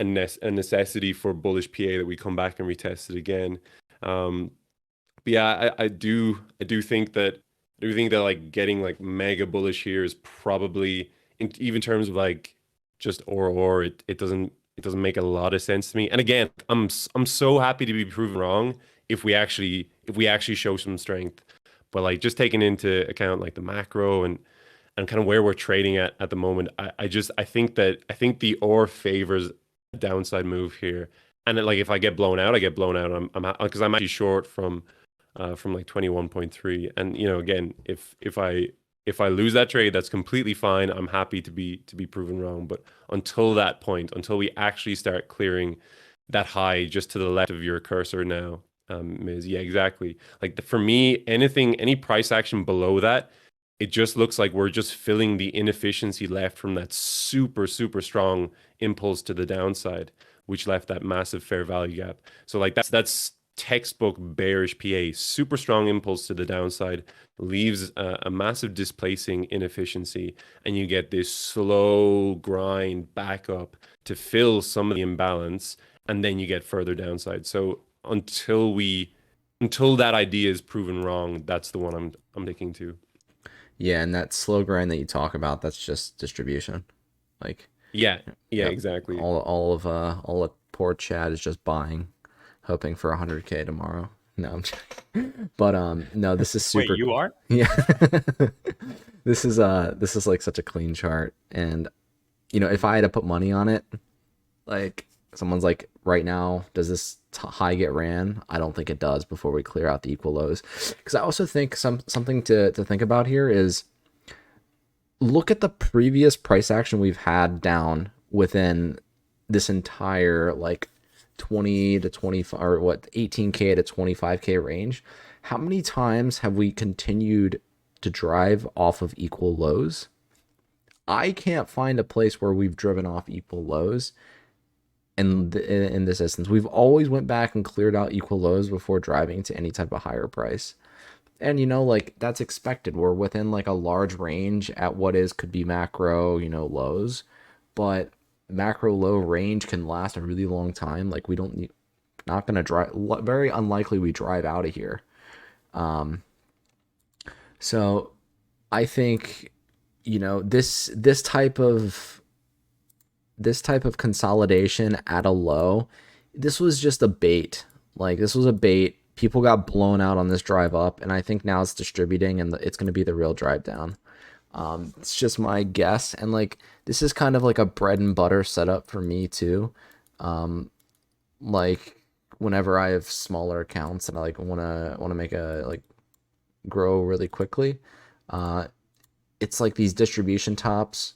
necessity for bullish PA that we come back and retest it again. But yeah, I do think that like getting like mega bullish here is probably, even in terms of like just it doesn't make a lot of sense to me. And again, I'm so happy to be proven wrong if we actually show some strength. But like just taking into account like the macro and kind of where we're trading at the moment, I think the OR favors a downside move here. And then, like if I get blown out, I get blown out. Because I'm actually short from like 21.3. And again, if I lose that trade, that's completely fine. I'm happy to be proven wrong. But until that point, until we actually start clearing that high just to the left of your cursor now, Miz, yeah, exactly. Like for me, any price action below that, it just looks like we're just filling the inefficiency left from that super, super strong impulse to the downside, which left that massive fair value gap. So like that's textbook bearish PA. Super strong impulse to the downside leaves a massive displacing inefficiency, and you get this slow grind back up to fill some of the imbalance, and then you get further downside. So until that idea is proven wrong, that's the one I'm sticking to. Yeah, and that slow grind that you talk about, that's just distribution. Like, yeah, yep, exactly. All of poor Chad is just buying, hoping for 100K tomorrow. No, I'm joking. But no, this is super. Wait, you are? Yeah. This is like such a clean chart, and if I had to put money on it, like someone's like, right now, does this high get ran? I don't think it does before we clear out the equal lows. Because I also think something to think about here is, look at the previous price action we've had down within this entire like 20 to 25 or 18K to 25K range. How many times have we continued to drive off of equal lows? I can't find a place where we've driven off equal lows in this instance. We've always went back and cleared out equal lows before driving to any type of higher price. And like that's expected. We're within like a large range at what is could be macro, lows, but macro low range can last a really long time. Like we don't need, not going to drive, very unlikely we drive out of here. So I think, this type of consolidation at a low, this was just a bait. Like this was a bait. People got blown out on this drive up, and I think now it's distributing, and it's going to be the real drive down. It's just my guess, and like this is kind of like a bread and butter setup for me too. Like whenever I have smaller accounts and I like wanna make a like grow really quickly, uh, it's like these distribution tops,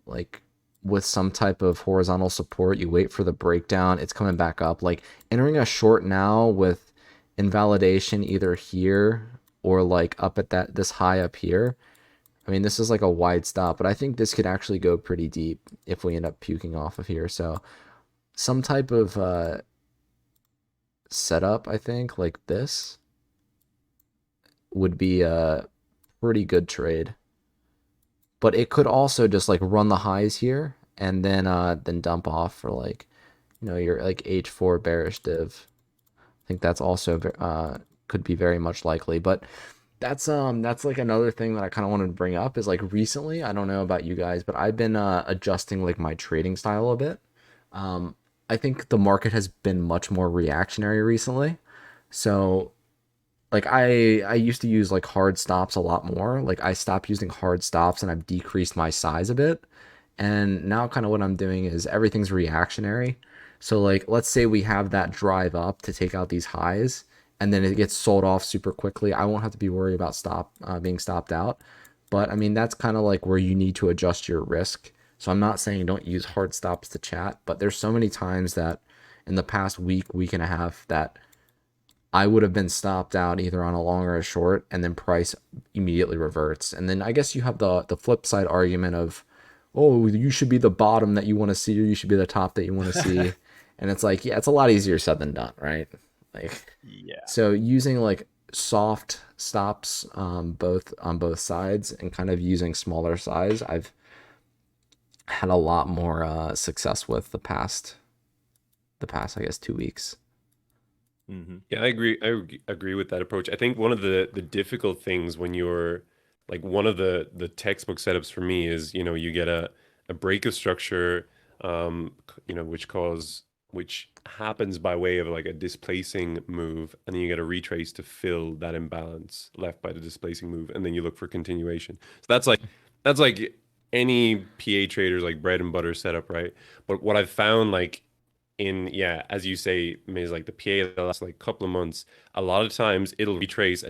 like with some type of horizontal support. You wait for the breakdown, it's coming back up. Like entering a short now with invalidation either here or like up at this high up here. I mean, this is like a wide stop, but I think this could actually go pretty deep if we end up puking off of here. So some type of setup, I think, like this would be a pretty good trade. But it could also just like run the highs here and then dump off for like, your like H4 bearish div. I think that's also could be very much likely. But that's like another thing that I kind of wanted to bring up is like recently, I don't know about you guys, but I've been adjusting like my trading style a bit. I think the market has been much more reactionary recently. So like I used to use like hard stops a lot more. Like I stopped using hard stops and I've decreased my size a bit. And now kind of what I'm doing is everything's reactionary. So like let's say we have that drive up to take out these highs and then it gets sold off super quickly. I won't have to be worried about being stopped out. But I mean that's kind of like where you need to adjust your risk. So I'm not saying don't use hard stops to chat, but there's so many times that in the past week and a half that I would have been stopped out either on a long or a short, and then price immediately reverts. And then I guess you have the flip side argument of, oh, you should be the bottom that you want to see, or you should be the top that you want to see. And it's like, yeah, it's a lot easier said than done, right? Like, Yeah. so using like soft stops both on both sides and kind of using smaller size, I've had a lot more success with the past I guess 2 weeks. Yeah, I agree. I agree with that approach. I think one of the difficult things when you're like one of the textbook setups for me is, you get a break of structure, which happens by way of like a displacing move, and then you get a retrace to fill that imbalance left by the displacing move, and then you look for continuation. So that's like any PA trader's like bread and butter setup, right? But what I've found like yeah, as you say, Miz, like the PA the last like couple of months, a lot of times it'll retrace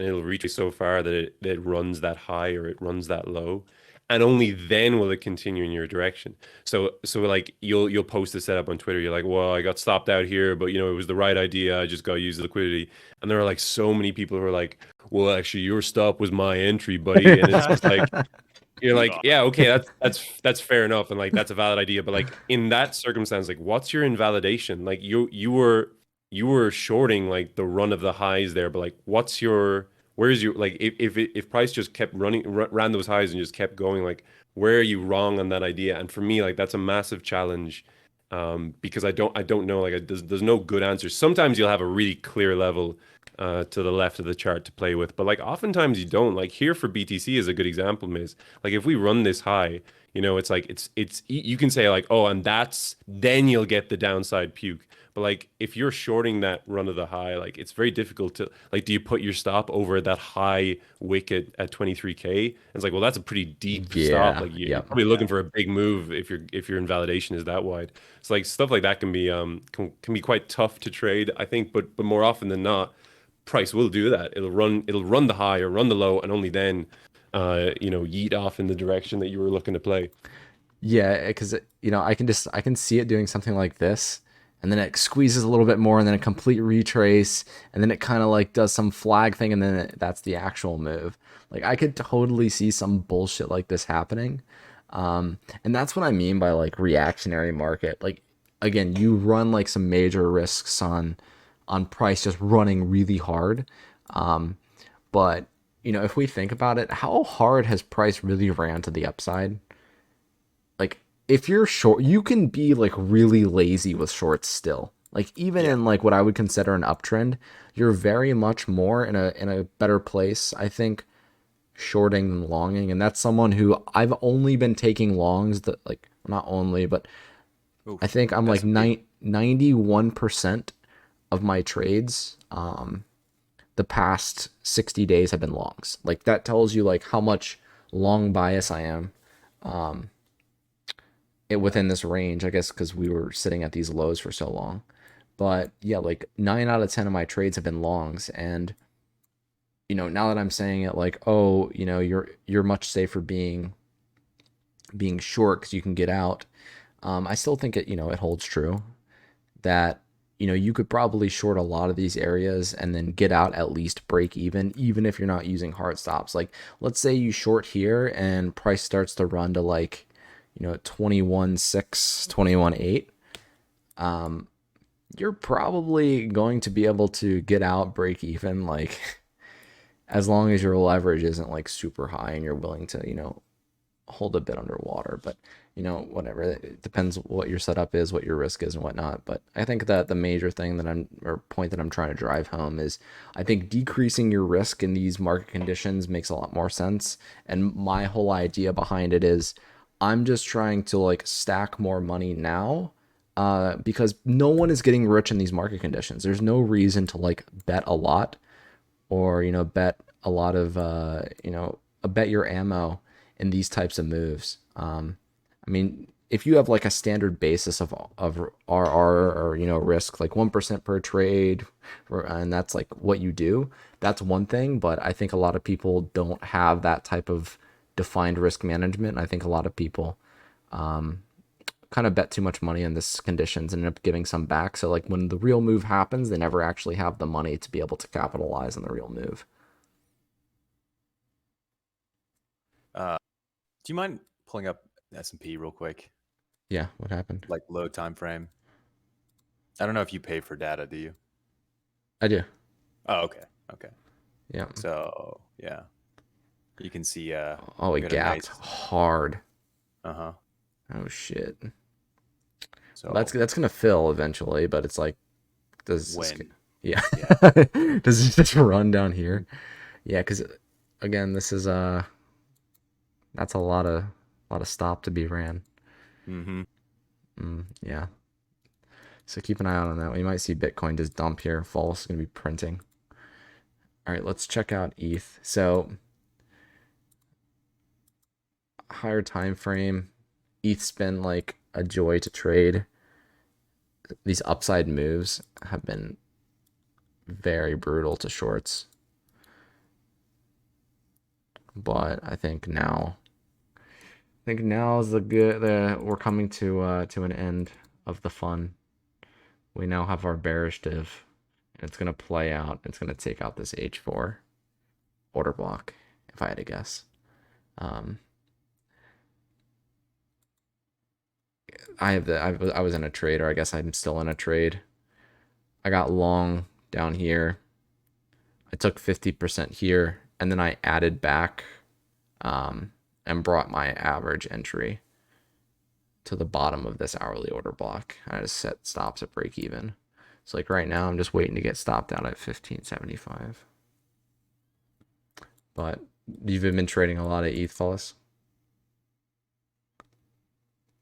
so far that it runs that high or it runs that low, and only then will it continue in your direction. So like you'll post a setup on Twitter, you're like, well, I got stopped out here, but it was the right idea. I just got to use the liquidity. And there are like so many people who are like, well, actually, your stop was my entry, buddy. And it's just like you're like, yeah, okay, that's fair enough, and like that's a valid idea. But like in that circumstance, like what's your invalidation? Like you were shorting like the run of the highs there, but like where's your like if price just kept ran those highs and just kept going, like where are you wrong on that idea? And for me, like that's a massive challenge, because I don't know, like there's no good answer. Sometimes you'll have a really clear level to the left of the chart to play with. But like oftentimes you don't. Like here for BTC is a good example, Miz. Like if we run this high, it's like you can say like, oh, and then you'll get the downside puke. But like if you're shorting that run of the high, like it's very difficult to like, do you put your stop over that high wicket at 23K? And it's like, well, that's a pretty deep stop. Yeah. Like you're Yep. probably looking for a big move if your invalidation is that wide. So like stuff like that can be quite tough to trade, I think. But more often than not, price will do that. It'll run the high or run the low, and only then, yeet off in the direction that you were looking to play. Yeah, because I can see it doing something like this, and then it squeezes a little bit more, and then a complete retrace, and then it kind of like does some flag thing, and then that's the actual move. Like I could totally see some bullshit like this happening, and that's what I mean by like reactionary market. Like again, you run like some major risks on price just running really hard. But if we think about it, how hard has price really ran to the upside? Like, if you're short, you can be like really lazy with shorts still. Like, even Yeah. in like what I would consider an uptrend, you're very much more in a better place, I think, shorting than longing. And that's someone who I've only been taking longs that, like, not only, but I Oof. think I'm like S&P. 91% of my trades the past 60 days have been longs. Like, that tells you like how much long bias I am within this range, I guess, because we were sitting at these lows for so long. But yeah, like 9 out of 10 of my trades have been longs. And now that I'm saying it, like, oh, you're much safer being short because you can get out. I still think it holds true that you could probably short a lot of these areas and then get out at least break even if you're not using hard stops. Like, let's say you short here and price starts to run to like 21.6, 21.8. You're probably going to be able to get out break even, like, as long as your leverage isn't like super high and you're willing to hold a bit underwater. But whatever, it depends what your setup is, what your risk is, and whatnot. But I think that the major thing or point that I'm trying to drive home is, I think decreasing your risk in these market conditions makes a lot more sense. And my whole idea behind it is, I'm just trying to like stack more money now, because no one is getting rich in these market conditions. There's no reason to like bet a lot, or bet a lot of bet your ammo in these types of moves. I mean, if you have like a standard basis of RR, or risk like 1% per trade, and that's like what you do, that's one thing. But I think a lot of people don't have that type of defined risk management. I think a lot of people kind of bet too much money in this conditions and end up giving some back. So like when the real move happens, they never actually have the money to be able to capitalize on the real move. Uh, do you mind pulling up S&P real quick, Yeah, what happened? like low time frame? I don't know if you pay for data, do you? I do. Oh, okay. Okay. Yeah. So yeah, you can see Oh, we it had a gapped nice hard. uh-huh. Oh shit. Well, So that's gonna fill eventually, but it's like, does this, when yeah, yeah. does it just run down here? Yeah, because again, this is that's a lot of stop to be ran. Mm-hmm. Yeah. So keep an eye out on that. We might see Bitcoin just dump here. Follis is gonna be printing. All right, let's check out ETH. So higher time frame, ETH's been like a joy to trade. These upside moves have been very brutal to shorts, but I think now is we're coming to an end of the fun. We now have our bearish div, and it's gonna play out. It's gonna take out this H4 order block, if I had to guess. Um, I was in a trade, or I guess I'm still in a trade. I got long down here. I took 50% here, and then I added back, um, and brought my average entry to the bottom of this hourly order block. I just set stops at break even. So like right now, I'm just waiting to get stopped out at 1575. But you've been trading a lot of ETH, Follis?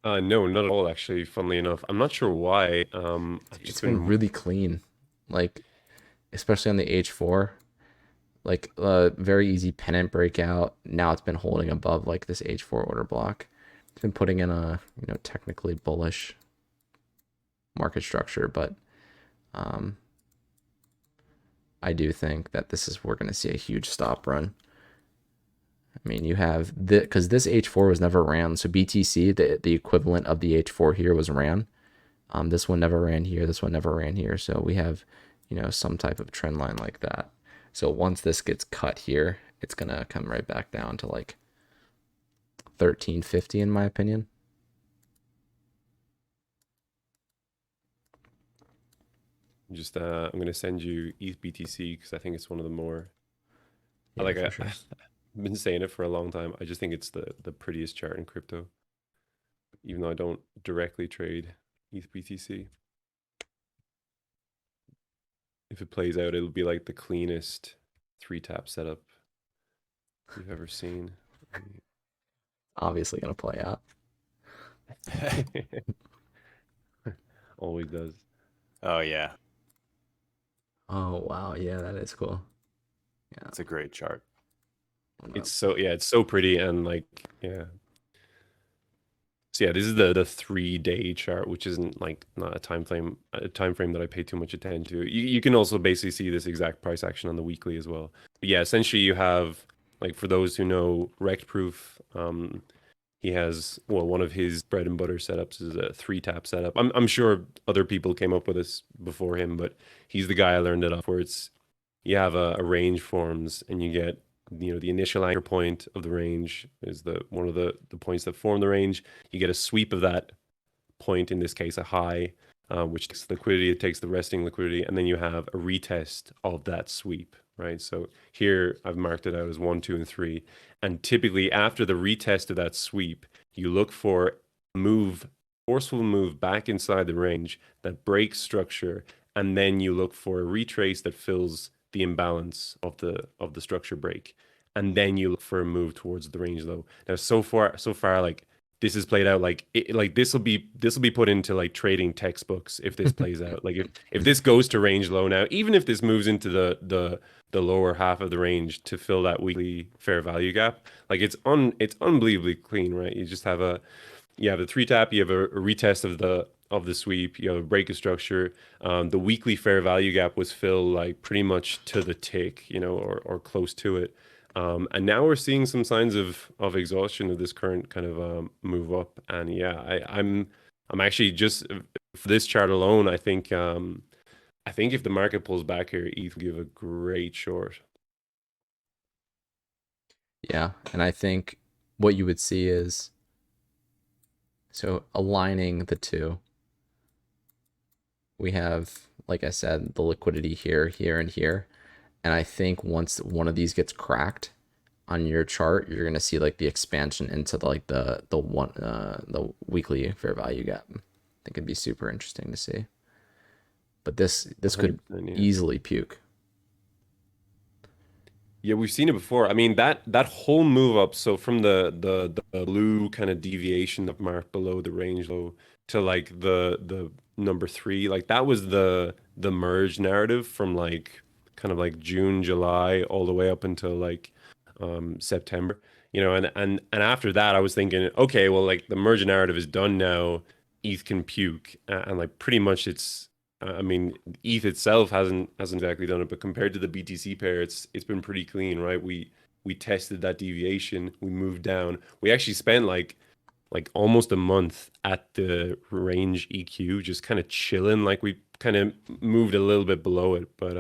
No, not at all, actually, funnily enough. I'm not sure why. I've It's just been been really clean, like especially on the H4. Like very easy pennant breakout. Now it's been holding above like this H4 order block. It's been putting in a technically bullish market structure, but um, I do think that we're going to see a huge stop run. I mean, you have because this H4 was never ran. So BTC, the equivalent of the H4 here, was ran. This one never ran here. This one never ran here. So we have, some type of trend line like that. So once this gets cut here, it's gonna come right back down to like 1350 in my opinion. Just I'm gonna send you ETH BTC because I think it's one of the more Yeah, for sure. I've been saying it for a long time. I just think it's the prettiest chart in crypto, even though I don't directly trade ETH BTC. If it plays out, it'll be like the cleanest 3-tap setup you've ever seen. Obviously gonna play out. Always does. Oh yeah, Oh wow, yeah, that is cool. Yeah. it's a great chart. It's so pretty and like yeah. So yeah, this is the 3-day chart, which isn't like not a time frame that I pay too much attention to. You can also basically see this exact price action on the weekly as well. But yeah, essentially you have like for those who know Rect Proof, he has one of his bread and butter setups is a 3-tap setup. I'm sure other people came up with this before him, but he's the guy I learned it off where it's you have a range forms and you get the initial anchor point of the range is the one of the points that form the range. You get a sweep of that point, in this case a high, which takes liquidity, it takes the resting liquidity, and then you have a retest of that sweep, right? So here I've marked it out as 1, 2, and 3, and typically after the retest of that sweep you look for forceful move back inside the range that breaks structure, and then you look for a retrace that fills the imbalance of the structure break, and then you look for a move towards the range low. Now so far like this is played out like this will be put into like trading textbooks if this plays out. Like if this goes to range low now, even if this moves into the lower half of the range to fill that weekly fair value gap, like it's unbelievably clean, right? You just have a 3-tap, you have a retest of the sweep, you have a break of structure. The weekly fair value gap was filled like pretty much to the tick, or close to it. And now we're seeing some signs of exhaustion of this current kind of move up. And yeah, I'm actually just for this chart alone, I think if the market pulls back here, ETH will give a great short. Yeah, and I think what you would see is so aligning the two. We have, like I said, the liquidity here, here, and here. And I think once one of these gets cracked on your chart, you're gonna see like the expansion into the weekly fair value gap. I think it'd be super interesting to see. But this could 100%, yeah. easily puke. Yeah, we've seen it before. I mean, that whole move up, so from the blue kind of deviation of mark below the range low to like the number 3, like that was the merge narrative from like kind of like June, July, all the way up until like September. And after that I was thinking, okay, well, like the merge narrative is done now. ETH can puke, and like pretty much it's I mean, ETH itself hasn't exactly done it, but compared to the BTC pair, it's been pretty clean, right? We tested that deviation, we moved down. We actually spent like almost a month at the range EQ, just kind of chilling. Like we kind of moved a little bit below it, but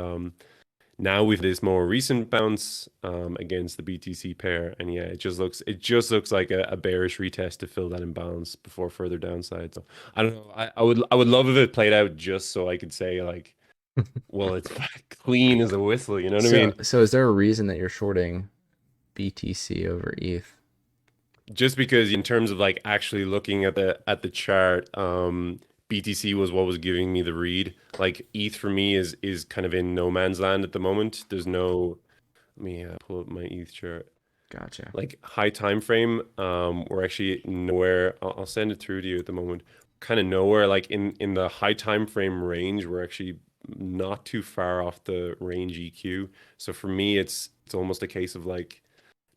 now with this more recent bounce against the BTC pair, and yeah, it just looks like a bearish retest to fill that imbalance before further downside. So I don't know. I would love if it played out just so I could say like, well, it's clean as a whistle. You know what I mean? So is there a reason that you're shorting BTC over ETH? Just because in terms of like actually looking at the chart, BTC was what was giving me the read. Like ETH for me is kind of in no man's land at the moment. There's no, let me pull up my ETH chart. Gotcha. Like high time frame, we're actually nowhere. I'll send it through to you at the moment. Kind of nowhere. Like in the high time frame range, we're actually not too far off the range EQ. So for me, it's almost a case of like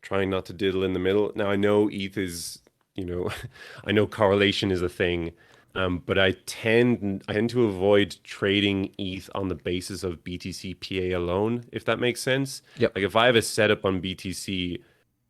trying not to diddle in the middle. Now I know ETH is, I know correlation is a thing, but I tend to avoid trading ETH on the basis of BTC PA alone, if that makes sense. Yep. Like if I have a setup on BTC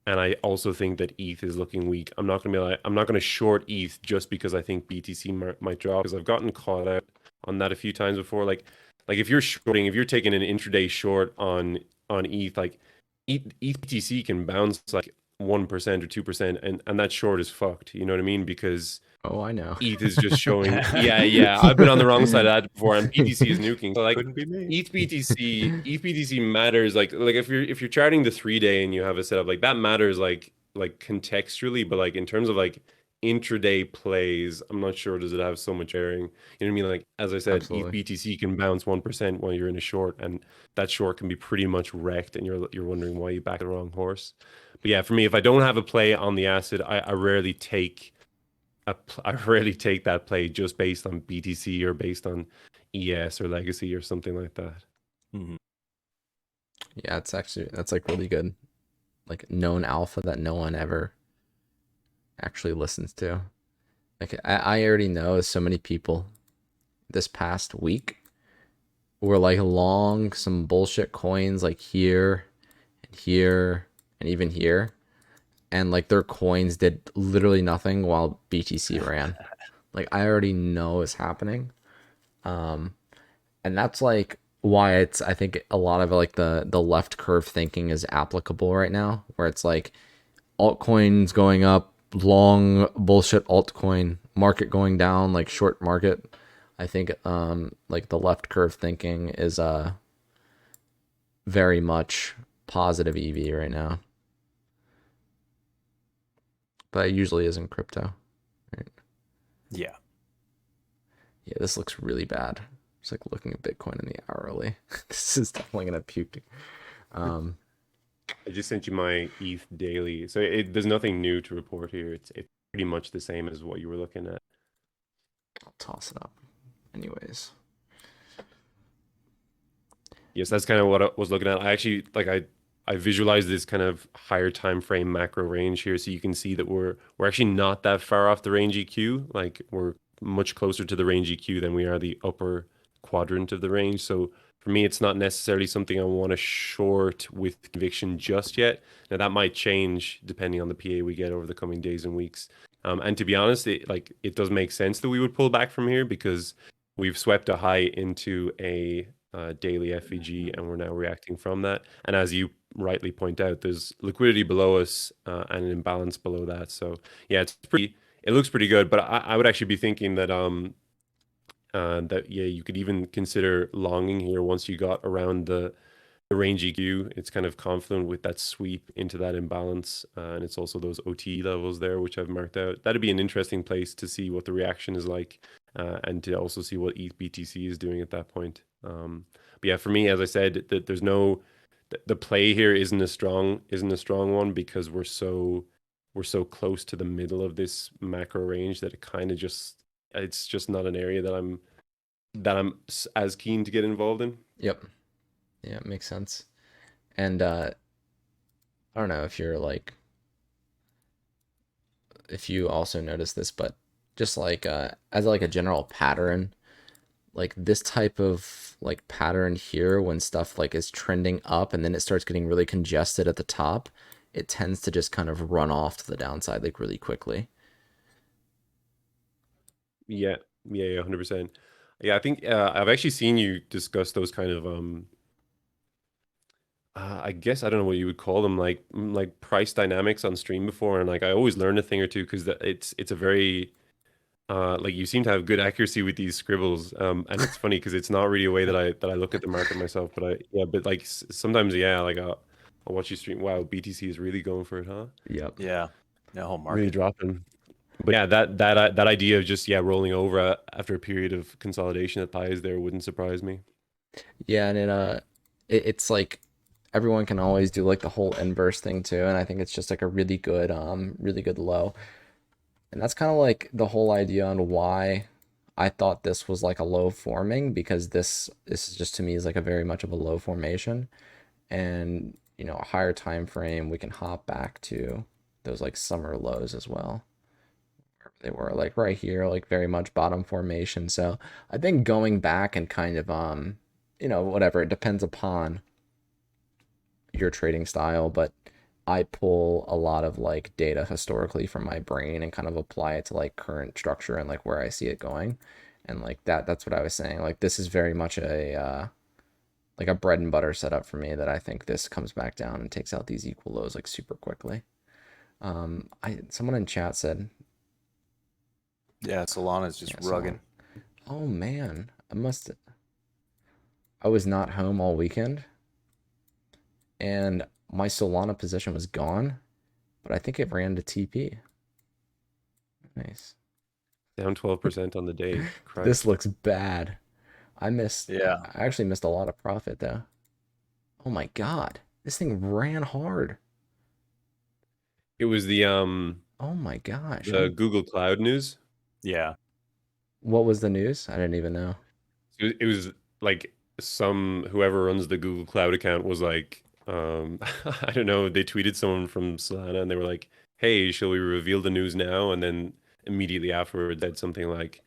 and I also think that ETH is looking weak, I'm not going to short ETH just because I think BTC might drop, because I've gotten caught out on that a few times before. Like if you're taking an intraday short on ETH, like ETH BTC can bounce like 1% or 2%, and that short is fucked. You know what I mean? Because Oh, I know. ETH is just showing. Yeah. I've been on the wrong side of that before, and BTC is nuking. So like Couldn't be me. ETH BTC matters. Like if you're charting the 3 day and you have a setup like that matters like contextually, but like in terms of like intraday plays, I'm not sure does it have so much bearing. You know what I mean? Like as I said, ETH Absolutely. BTC can bounce 1% while you're in a short, and that short can be pretty much wrecked, and you're wondering why you backed the wrong horse. But yeah, for me, if I don't have a play on the asset, I rarely take I rarely take that play just based on BTC or based on ES or Legacy or something like that. Mhm. Yeah, that's like really good. Like known alpha that no one ever actually listens to. Like I already know so many people this past week were like long some bullshit coins like here and here and even here. And like their coins did literally nothing while BTC ran. Like I already know is happening. Um, and that's like why it's I think a lot of like the left curve thinking is applicable right now, where it's like altcoins going up, long bullshit altcoin, market going down, like short market. I think like the left curve thinking is very much positive EV right now. But it usually is in crypto. Right? Yeah. Yeah, this looks really bad. It's like looking at Bitcoin in the hourly. This is definitely gonna puke. Um, I just sent you my ETH daily. So there's nothing new to report here. It's pretty much the same as what you were looking at. I'll toss it up. Anyways, Yes, that's kind of what I was looking at. I actually like I visualized this kind of higher time frame macro range here, so you can see that we're actually not that far off the range EQ. Like we're much closer to the range EQ than we are the upper quadrant of the range. So for me, it's not necessarily something I want to short with conviction just yet. Now that might change depending on the PA we get over the coming days and weeks. And to be honest, it does make sense that we would pull back from here because we've swept a high into a daily FVG, and we're now reacting from that. And as you rightly point out, there's liquidity below us and an imbalance below that. So yeah, it looks pretty good. But I would actually be thinking that that yeah, you could even consider longing here once you got around the range EQ. It's kind of confluent with that sweep into that imbalance, and it's also those OT levels there, which I've marked out. That'd be an interesting place to see what the reaction is like, and to also see what ETH BTC is doing at that point. But yeah, for me, as I said, that there's no the play here isn't a strong one because we're so close to the middle of this macro range that it kind of just it's just not an area that I'm as keen to get involved in. yep. Yeah, it makes sense. And I don't know if you're like if you also notice this, but just like as like a general pattern, like this type of like pattern here when stuff like is trending up and then it starts getting really congested at the top, it tends to just kind of run off to the downside like really quickly. Yeah, yeah, 100%. Yeah, I think I've actually seen you discuss those kind of I guess I don't know what you would call them, like price dynamics on stream before, and like I always learn a thing or two because it's a very like you seem to have good accuracy with these scribbles, and it's funny because it's not really a way that I look at the market myself, but but like sometimes yeah, like I'll watch you stream. Wow, BTC is really going for it, huh? Yep. Yeah. The whole Really market. dropping. But yeah, that idea of just yeah rolling over after a period of consolidation at highs there wouldn't surprise me. Yeah, and it's like everyone can always do like the whole inverse thing too, and I think it's just like a really good low. And that's kind of like the whole idea on why I thought this was like a low forming because this is just to me is like a very much of a low formation. And a higher time frame we can hop back to those like summer lows as well. They were like right here, like very much bottom formation. So I think going back and kind of whatever, it depends upon your trading style, but I pull a lot of like data historically from my brain and kind of apply it to like current structure and like where I see it going. And like that's what I was saying. Like this is very much a like a bread and butter setup for me that I think this comes back down and takes out these equal lows like super quickly. I someone in chat said Yeah, Solana's just Yeah, rugging. Oh man, I was not home all weekend, and my Solana position was gone, but I think it ran to TP. Nice. Down 12% on the day. This Christ. looks bad. Yeah. I actually missed a lot of profit though. Oh my god, this thing ran hard. It was Oh my gosh. the Google Cloud news. Yeah. What was the news? I didn't even know. It was like some whoever runs the Google Cloud account was like, I don't know, they tweeted someone from Solana and they were like, "Hey, shall we reveal the news now?" And then immediately afterward, said something like,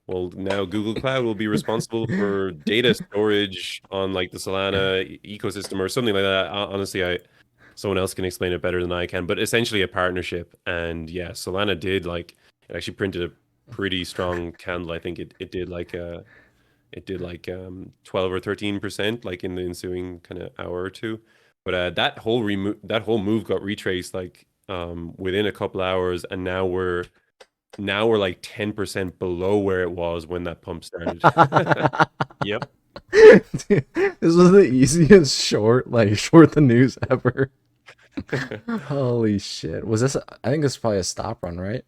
"Well, now Google Cloud will be responsible for data storage on like the Solana ecosystem or something like that." Honestly, someone else can explain it better than I can, but essentially a partnership. And yeah, Solana did like it actually printed a pretty strong candle. I think it did like 12 or 13% like in the ensuing kind of hour or two. But that whole move got retraced like within a couple hours, and now we're like 10% below where it was when that pump started. Yep. Dude, this was the easiest short the news ever. Holy shit. Was this I think this is probably a stop run, right?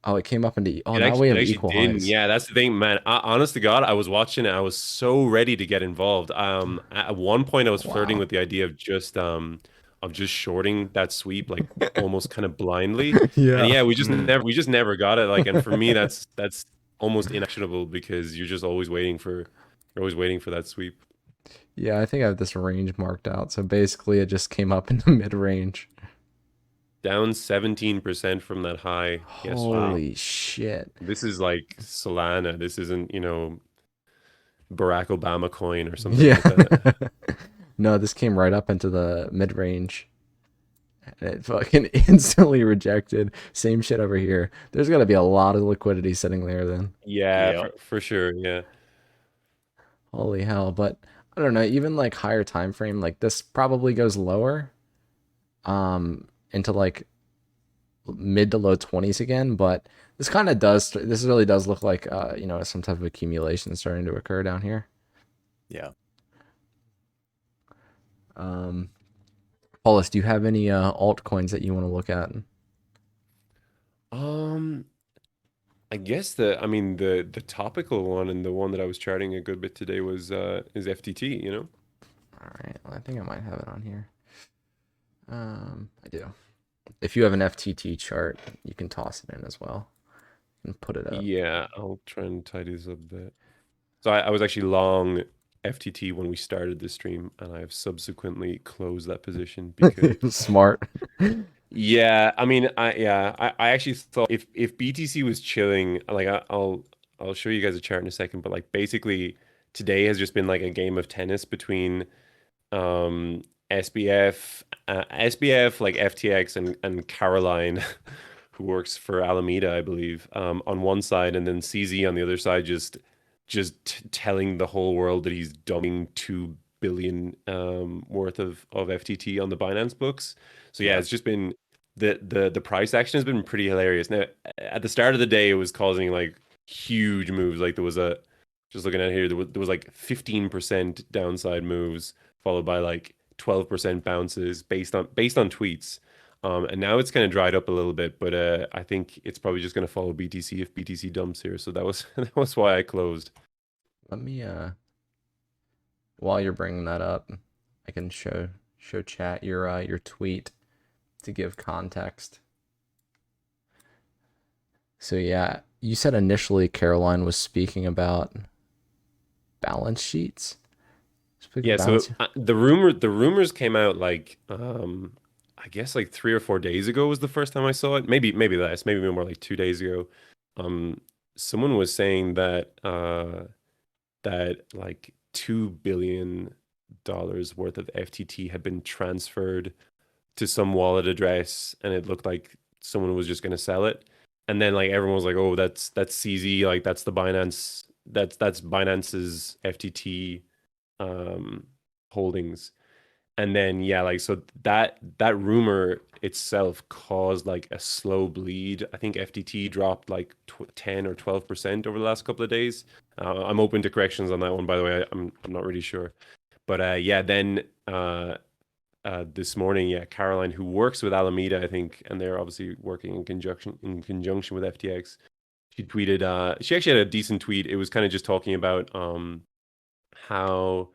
Oh, it came up into oh now we It have actually equal didn't. highs. Yeah, that's the thing, man. Honest to God, I was watching it. I was so ready to get involved. At one point, I was flirting Wow. with the idea of just shorting that sweep, like almost kind of blindly. And Yeah. yeah, we just never got it. Like, and for me, that's almost inactionable because you're always waiting for that sweep. Yeah, I think I have this range marked out. So basically it just came up in the mid range. Down 17% from that high yesterday. Wow. Holy shit. This is like Solana. This isn't, Barack Obama coin or something Yeah. like that. No, this came right up into the mid range. And it fucking instantly rejected. Same shit over here. There's got to be a lot of liquidity sitting there then. Yeah, Yep. for sure. Yeah. Holy hell. But I don't know, even like higher time frame, like this probably goes lower into like mid to low 20s again, but this really does look like some type of accumulation starting to occur down here. Yeah. Um Paulus, do you have any altcoins that you want to look at? Um, I guess the topical one and the one that I was charting a good bit today was is FTT, you know? All right, well, I think I might have it on here. I do. If you have an FTT chart, you can toss it in as well and put it up. Yeah, I'll try and tidy this up a bit. So I was actually long FTT when we started the stream, and I have subsequently closed that position because Smart. yeah, I actually thought if BTC was chilling, like I'll show you guys a chart in a second, but like basically today has just been like a game of tennis between um SBF like FTX and Caroline who works for Alameda, I believe, on one side, and then CZ on the other side, just telling the whole world that he's dumping 2 billion worth of FTT on the Binance books. So yeah, Yeah. it's just been the price action has been pretty hilarious. Now, at the start of the day, it was causing like huge moves. Like there was a just looking at here, there was like 15% downside moves, followed by like 12% bounces based on tweets. And now it's kind of dried up a little bit, but I think it's probably just going to follow BTC if BTC dumps here. So that was that was why I closed. Let me while you're bringing that up, I can show chat your tweet to give context. So yeah, you said initially Caroline was speaking about balance sheets. Speaking Yeah, of so balance. the rumors came out like I guess like 3 or 4 days ago was the first time I saw it. Maybe less, maybe more like 2 days ago. Um, Someone was saying that like $2 billion worth of FTT had been transferred to some wallet address, and it looked like someone was just going to sell it. And then like everyone was like, "Oh, that's CZ, like that's the Binance, that's Binance's FTT um holdings." And then yeah, like so that rumor itself caused like a slow bleed. I think FTT dropped like 10 or 12% over the last couple of days. I'm open to corrections on that one, by the way. I'm not really sure. But yeah, then this morning, yeah, Caroline, who works with Alameda, I think, and they're obviously working in conjunction with FTX. She tweeted. She actually had a decent tweet. It was kind of just talking about how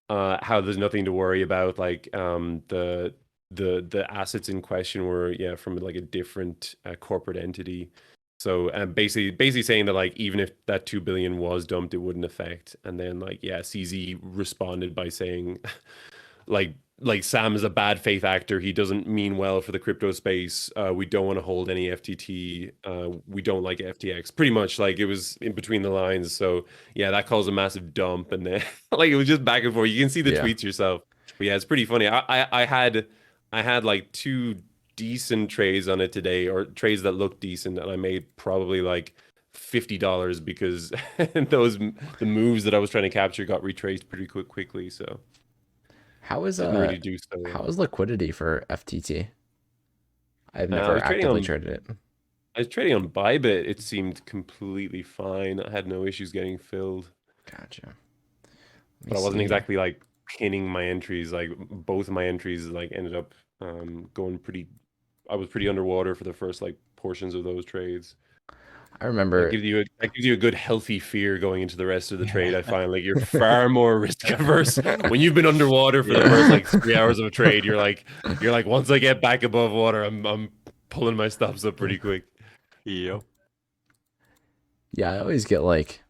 there's nothing to worry about, like the assets in question were, yeah, from like a different corporate entity. So basically saying that like even if that 2 billion was dumped, it wouldn't affect. And then like, yeah, CZ responded by saying like Sam is a bad faith actor. He doesn't mean well for the crypto space. We don't want to hold any FTT. We don't like FTX. Pretty much like it was in between the lines. So yeah, that caused a massive dump, and then like it was just back and forth. You can see the Yeah. tweets yourself. But yeah, it's pretty funny. I had like two decent trades on it today, or trades that looked decent, and I made probably like $50 because the moves that I was trying to capture got retraced pretty quickly. So How is didn't really do so how well. is liquidity for FTT? I've I never was trading actively on traded it. Bybit. It seemed completely fine. I had no issues getting filled, Gotcha. Let me but I wasn't see here. exactly like pinning my entries. Like both of my entries like ended up going pretty. I was pretty underwater for the first like portions of those trades. I remember. That gives you a good healthy fear going into the rest of the trade. I find like you're far more risk averse when you've been underwater for the first Yeah. like 3 hours of a trade. You're like once I get back above water, I'm pulling my stops up pretty quick. Yep. Yeah, I always get like,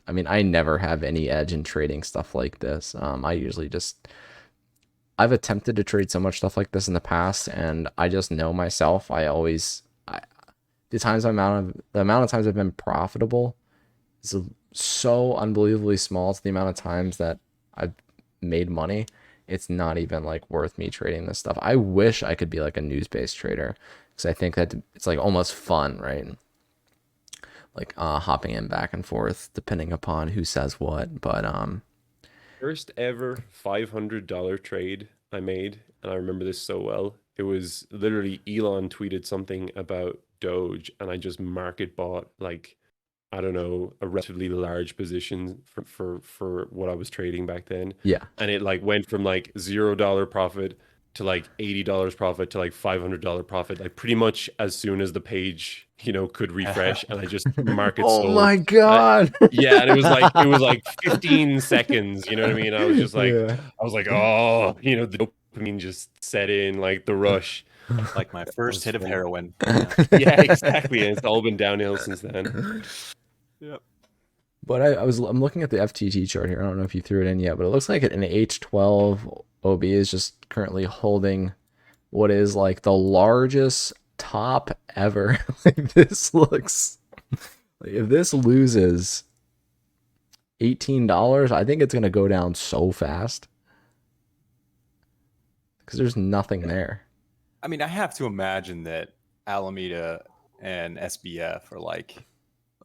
I mean, I never have any edge in trading stuff like this. I usually just, I've attempted to trade so much stuff like this in the past, and I just know myself. The amount of times I've been profitable is so unbelievably small to the amount of times that I've made money. It's not even like worth me trading this stuff. I wish I could be like a news-based trader, because I think that it's like almost fun, right? Like hopping in back and forth depending upon who says what. But First ever $500 trade I made, and I remember this so well. It was literally Elon tweeted something about Doge, and I just market bought like, I don't know, a relatively large position for what I was trading back then. yeah. And it like went from like $0 profit to like $80 profit to like $500 profit, like pretty much as soon as the page, could refresh, and I just market Oh sold. my Uh, god. yeah, and it was like 15 seconds, you know what I mean? Yeah. I was like, oh, the dopamine just set in, like the rush. Like my That first was hit of fun. heroin. Yeah. Yeah, exactly. And it's all been downhill since then. Yep. But I'm looking at the FTT chart here. I don't know if you threw it in yet, but it looks like an H12 OB is just currently holding what is like the largest top ever. Like this looks like, if this loses $18, I think it's gonna go down so fast because there's nothing there. I mean, I have to imagine that Alameda and SBF are like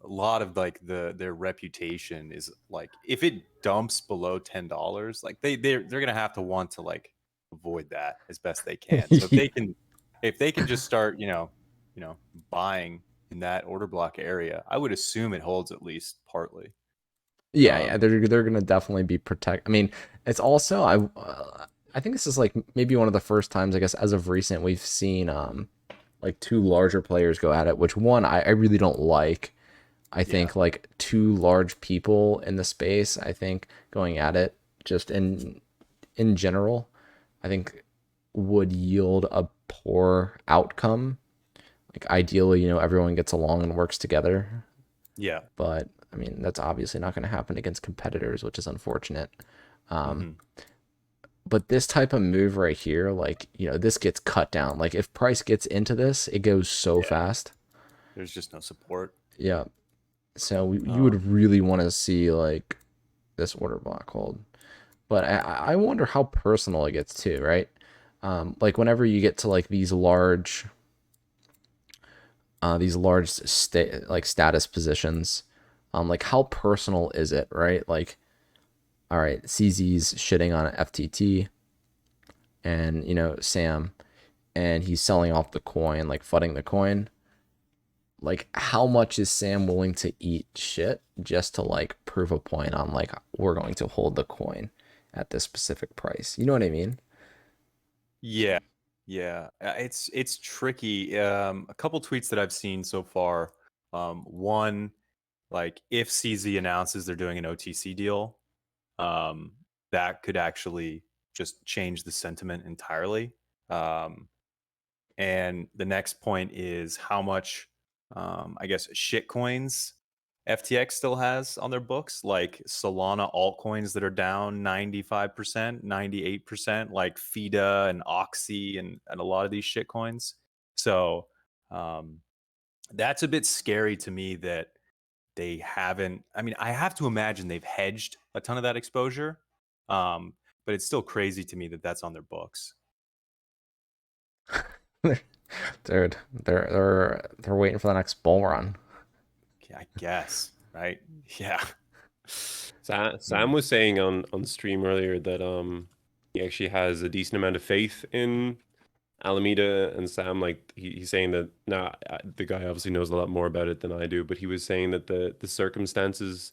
a lot of like their reputation is like if it dumps below $10, like they're gonna have to want to like avoid that as best they can. So if they can just start buying in that order block area, I would assume it holds at least partly. Yeah, Um, they're gonna definitely be protect. I mean, it's also I think this is like maybe one of the first times, I guess, as of recent, we've seen like two larger players go at it. Which one I really don't like. I yeah, think like two large people in the space, I think going at it just in general, I think would yield a poor outcome. Like ideally, everyone gets along and works together, yeah. but I mean that's obviously not going to happen against competitors, which is unfortunate. Um, Hmm. but this type of move right here, like this gets cut down. Like if price gets into this, it goes so Yeah. fast. There's just no support. Yeah. So you Um, would really want to see like this order block hold. But I wonder how personal it gets too, right? Like whenever you get to like these large like status positions, like how personal is it, right? Like, all right, CZ's shitting on FTT, and Sam and he's selling off the coin, like fudding the coin. Like, how much is Sam willing to eat shit just to like prove a point on like we're going to hold the coin at this specific price? You know what I mean? Yeah, yeah. It's tricky. A couple tweets that I've seen so far. One, like if CZ announces they're doing an OTC deal, um, that could actually just change the sentiment entirely. Um, and the next point is how much, I guess, shit coins FTX still has on their books, like Solana altcoins that are down 95%, 98%, like FIDA and Oxy and a lot of these shit coins. So um, that's a bit scary to me that they haven't. I mean, I have to imagine they've hedged a ton of that exposure, um, but it's still crazy to me that that's on their books. Dude, they're waiting for the next bull run. Yeah, I guess, right? Yeah. Sam was saying on stream earlier that he actually has a decent amount of faith in Alameda, and Sam, like he's saying that the guy obviously knows a lot more about it than I do, but he was saying that the circumstances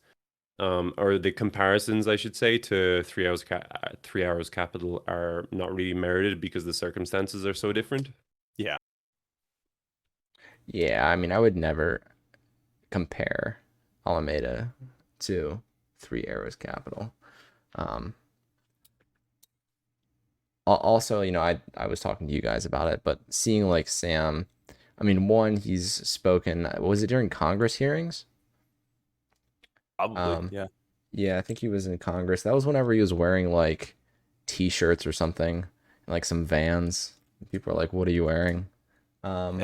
or the comparisons I should say to 3 hours capital are not really merited because the circumstances are so different. Yeah. Yeah, I mean, I would never compare Alameda to Three Arrows Capital. Um, Also, I was talking to you guys about it, but seeing like Sam, I mean, one, he's spoken, was it during Congress hearings? Probably. Um, Yeah. yeah, I think he was in Congress. That was whenever he was wearing like t-shirts or something, and, like some Vans. People are like, "What are you wearing?" Um,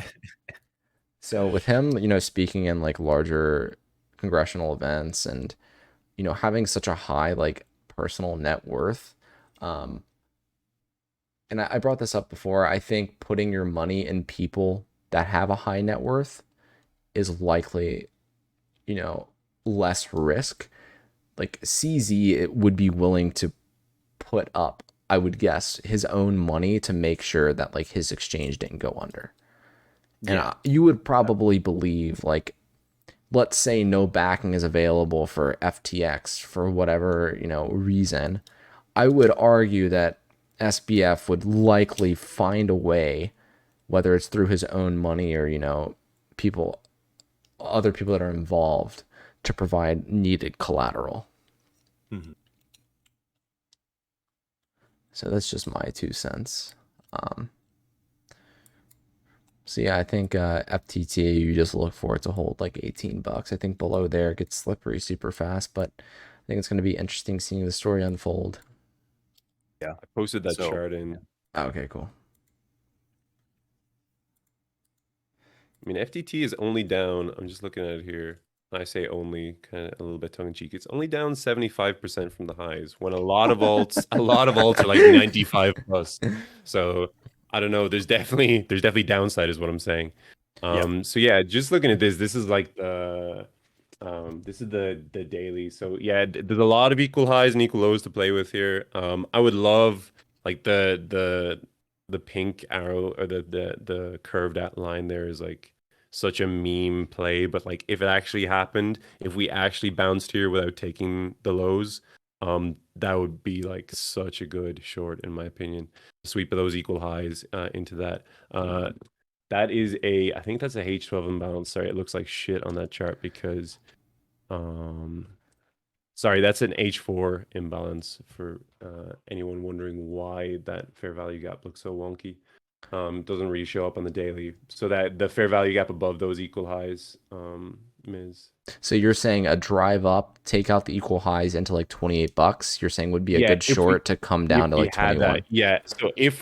so with him, speaking in like larger congressional events and having such a high like personal net worth, um, and I brought this up before. I think putting your money in people that have a high net worth is likely, you know, less risk. Like CZ it would be willing to put up, I would guess, his own money to make sure that like his exchange didn't go under. And Yeah. you would probably believe like, let's say no backing is available for FTX for whatever, reason. I would argue that SBF would likely find a way, whether it's through his own money or, people, other people that are involved, to provide needed collateral. Mhm. So that's just my 2 cents. Um, so yeah, I think FTT you just look for it to hold like $18. I think below there it gets slippery super fast, but I think it's going to be interesting seeing the story unfold. Yeah. I posted that So, chart yeah. in. Okay, cool. I mean, FTT is only down. I'm just looking at it here. I say only, kind of a little bit tongue in cheek. It's only down 75% from the highs when a lot of alts are like 95 plus. So I don't know. There's definitely downside, is what I'm saying. Yeah. So yeah, just looking at this, this is like this is the daily. So yeah, there's a lot of equal highs and equal lows to play with here. I would love like the pink arrow or the curved outline there is like such a meme play, but like if it actually happened, if we actually bounced here without taking the lows, that would be like such a good short in my opinion. Sweep of those equal highs into that. That is I think that's a H12 imbalance. Sorry, it looks like shit on that chart because um sorry, that's an H4 imbalance for anyone wondering why that fair value gap looks so wonky. Doesn't really show up on the daily. So that the fair value gap above those equal highs, is So you're saying a drive up, take out the equal highs into like $28, you're saying would be a yeah, good short to come down to like had that, 21. yeah. So if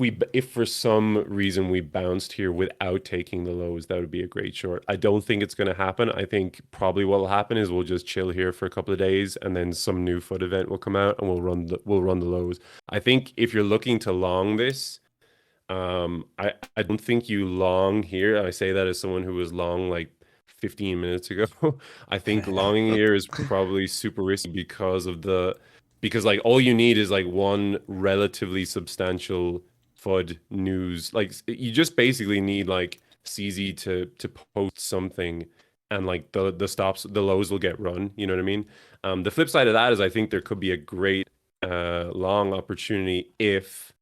for some reason we bounced here without taking the lows, that would be a great short. I don't think it's going to happen. I think probably what will happen is we'll just chill here for a couple of days, and then some new foot event will come out, and we'll run the lows. I think if you're looking to long this, I don't think you long here. I say that as someone who was long like 15 minutes ago. I think longing here is probably super risky because like all you need is like one relatively substantial FUD news. Like you just basically need like CZ to post something, and like the stops, the lows will get run. You know what I mean? The flip side of that is I think there could be a great long opportunity if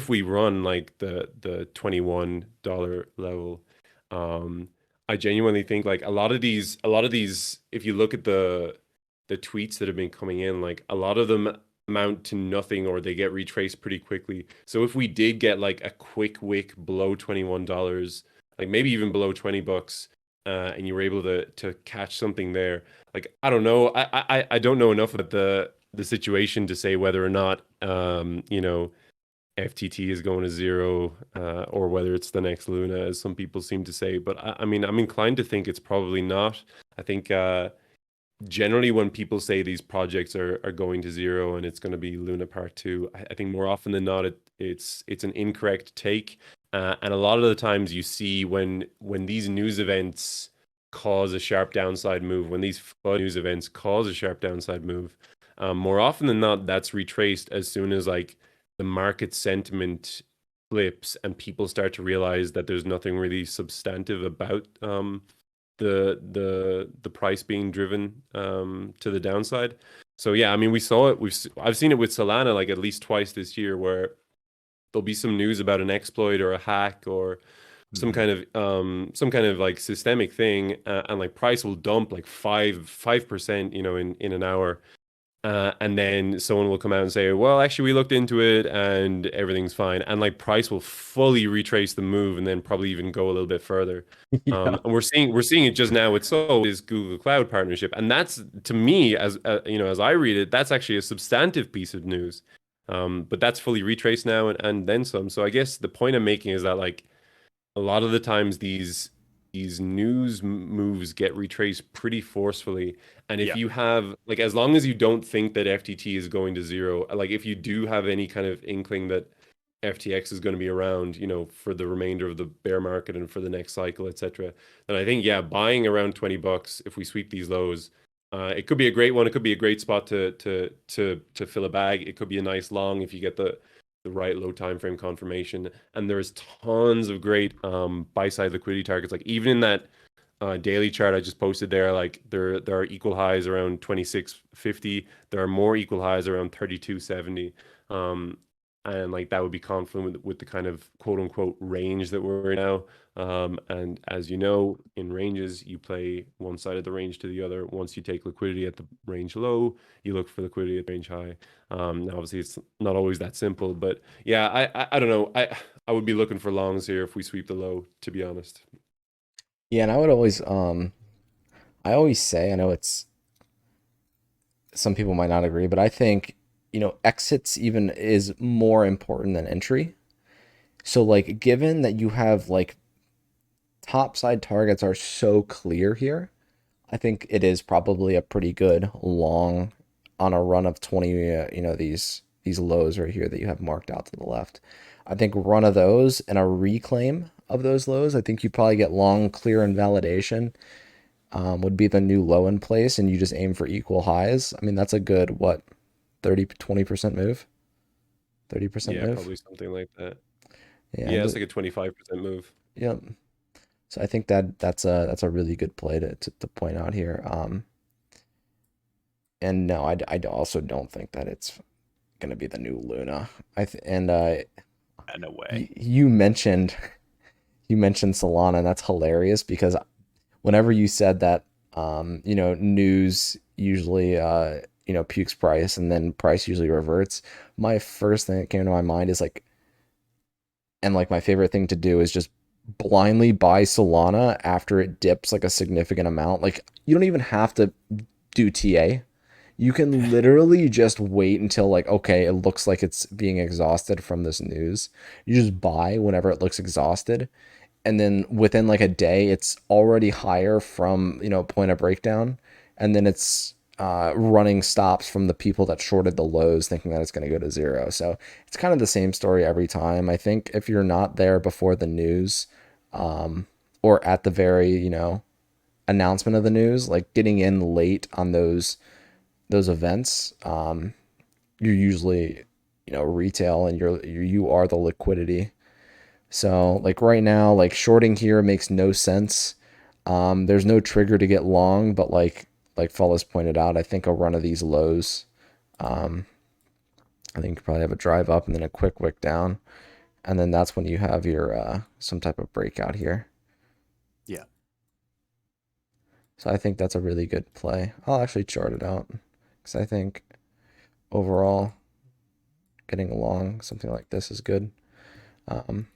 we run like the $21 level. um I genuinely think like a lot of these, if you look at the tweets that have been coming in, like a lot of them amount to nothing or they get retraced pretty quickly. So if we did get like a quick wick below $21, like maybe even below $20, and you were able to catch something there, like I don't know, I don't know enough about the situation to say whether or not FTT is going to zero, or whether it's the next Luna, as some people seem to say. But I mean, I'm inclined to think it's probably not. I think generally when people say these projects are going to zero and it's going to be Luna Part 2, I think more often than not it's an incorrect take. And a lot of the times you see when these news events cause a sharp downside move, when these FUD news events cause a sharp downside move, more often than not, that's retraced as soon as like the market sentiment flips and people start to realize that there's nothing really substantive about the price being driven to the downside. So yeah, I mean, we saw it. I've seen it with Solana like at least twice this year, where there'll be some news about an exploit or a hack or some kind of like systemic thing, and like price will dump like 5%, in an hour. And then someone will come out and say, well, actually, we looked into it and everything's fine. And like price will fully retrace the move and then probably even go a little bit further. Yeah. And we're seeing it just now with is Google Cloud partnership. And that's, to me, as I read it, that's actually a substantive piece of news. But that's fully retraced now and then some. So I guess the point I'm making is that like a lot of the times these news moves get retraced pretty forcefully. And if Yeah. you have like, as long as you don't think that FTT is going to zero, like if you do have any kind of inkling that FTX is going to be around, for the remainder of the bear market and for the next cycle, etc., then I think, yeah, buying around $20 if we sweep these lows, it could be a great one. It could be a great spot to fill a bag. It could be a nice long if you get the right low time frame confirmation. And there's tons of great buy side liquidity targets. Like even in that daily chart I just posted there, like there are equal highs around 26.50. There are more equal highs around 32.70. And like that would be confluent with the kind of quote unquote range that we're in now. And as you know, in ranges, you play one side of the range to the other. Once you take liquidity at the range low, you look for liquidity at the range high. Now, obviously, it's not always that simple, but yeah, I don't know. I would be looking for longs here if we sweep the low, to be honest. Yeah, and I always say, I know it's some people might not agree, but I think, exits even is more important than entry. So like given that you have like top side targets are so clear here, I think it is probably a pretty good long on a run of 20, these lows right here that you have marked out to the left. I think run of those and a reclaim of those lows, I think you probably get long, clear, and validation, would be the new low in place, and you just aim for equal highs. I mean, that's a good, what, 30, 20% move? 30% Yeah, move? probably something like that. Yeah, Yeah, and it's like a 25% move. yeah. So I think that's a really good play to point out here. And no, I also don't think that it's gonna be the new Luna. And No way. you mentioned Solana, and that's hilarious because whenever you said that, news usually pukes price and then price usually reverts. My first thing that came to my mind is like, and like my favorite thing to do is just blindly buy Solana after it dips like a significant amount. Like you don't even have to do TA. You can literally just wait until like, okay, it looks like it's being exhausted from this news. You just buy whenever it looks exhausted. And then within like a day, it's already higher from, point of breakdown. And then it's running stops from the people that shorted the lows thinking that it's going to go to zero. So it's kind of the same story every time. I think if you're not there before the news, or at the very, announcement of the news, like getting in late on those events, you're usually, retail, and you are the liquidity. So like right now, like shorting here makes no sense. There's no trigger to get long, but like Follis pointed out, I think a run of these lows. Um, I think you probably have a drive up and then a quick wick down, and then that's when you have your some type of breakout here. Yeah. So I think that's a really good play. I'll actually chart it out because I think overall getting along something like this is good. Um,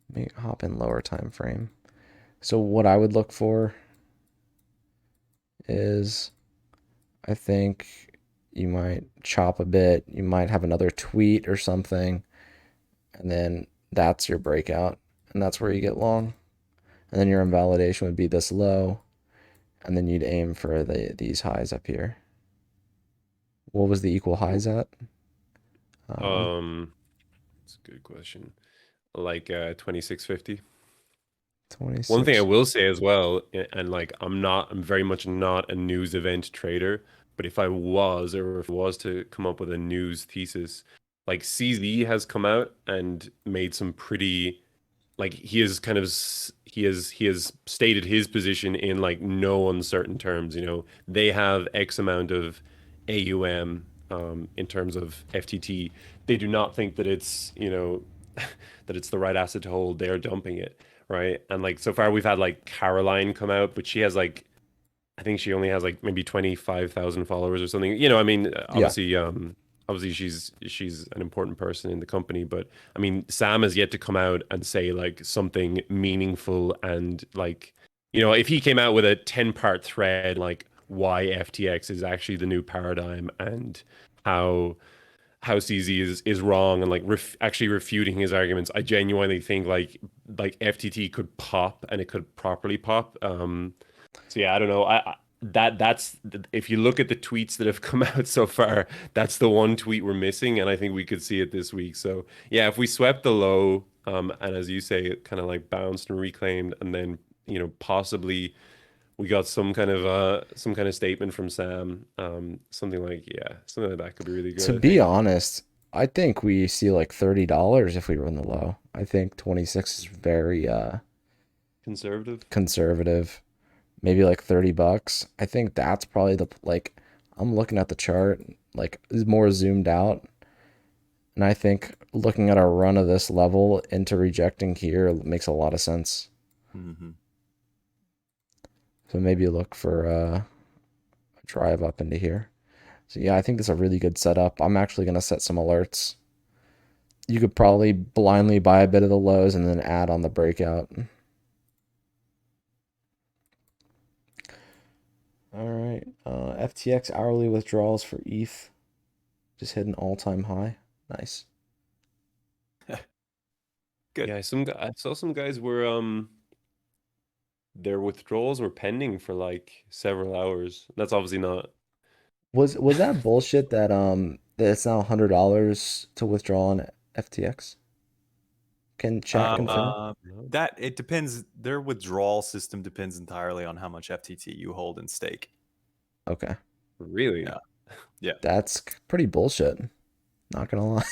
Let me hop in lower time frame. So what I would look for is I think you might chop a bit, you might have another tweet or something, and then that's your breakout, and that's where you get long. And then your invalidation would be this low, and then you'd aim for these highs up here. What was the equal highs at? That's a good question. Like 2650. One thing I 26. will say as well, and like I'm very much not a news event trader, but if I was, or if I was to come up with a news thesis, like CZ has come out and made some pretty, like he has kind of he has stated his position in like no uncertain terms. They have X amount of AUM in terms of FTT. They do not think that it's that it's the right asset to hold. They're dumping it, right? And like so far we've had like Caroline come out, but she has like I think she only has like maybe 25,000 followers or something. I mean, Yeah. obviously she's an important person in the company, but I mean, Sam has yet to come out and say like something meaningful and like, if he came out with a 10-part thread like why FTX is actually the new paradigm and how CZ is wrong and like actually refuting his arguments, I genuinely think like FTT could pop and it could properly pop. So yeah, I don't know. That's if you look at the tweets that have come out so far, that's the one tweet we're missing, and I think we could see it this week. So yeah, if we swept the low, and as you say, it kind of like bounced and reclaimed, and then possibly we got some kind of statement from Sam, something like that could be really To good, I be think. honest, I think we see like $30 if we run the low. I think 26 is very Conservative. conservative. Maybe like $30. I think that's probably the like I'm looking at the chart like is more zoomed out, and I think looking at our run of this level into rejecting here makes a lot of sense. Mm-hmm. So maybe look for a drive up into here. So yeah, I think this is a really good setup. I'm actually gonna set some alerts. You could probably blindly buy a bit of the lows and then add on the breakout. All right. FTX hourly withdrawals for ETH just hit an all-time high. Nice. Good. Yeah, I saw some guys were their withdrawals were pending for like several hours. That's obviously not. Was that bullshit that it's now $100 to withdraw on FTX? Can chat confirm? No. That it depends. Their withdrawal system depends entirely on how much FTT you hold in stake. Okay. Really? Yeah. Yeah. That's pretty bullshit. Not gonna lie.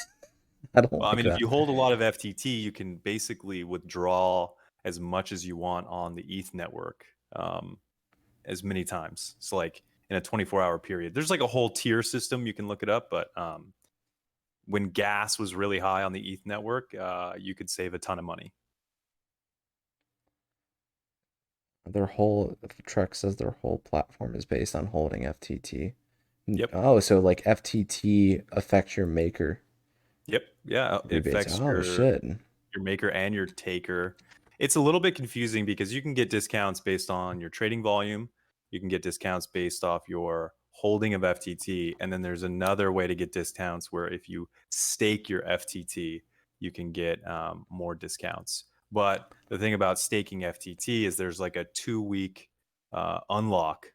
I don't Well, I like mean, if that. you hold a lot of FTT, you can basically withdraw as much as you want on the ETH network, as many times. So, like in a 24-hour period, there's like a whole tier system. You can look it up. But when gas was really high on the ETH network, you could save a ton of money. Their whole Trek says their whole platform is based on holding FTT. Yep. Oh, so like FTT affects your maker Yep. Yeah. It rebates. affects Oh your shit. maker and your taker. It's a little bit confusing because you can get discounts based on your trading volume. You can get discounts based off your holding of FTT. And then there's another way to get discounts where if you stake your FTT, you can get more discounts. But the thing about staking FTT is there's like a 2 week unlock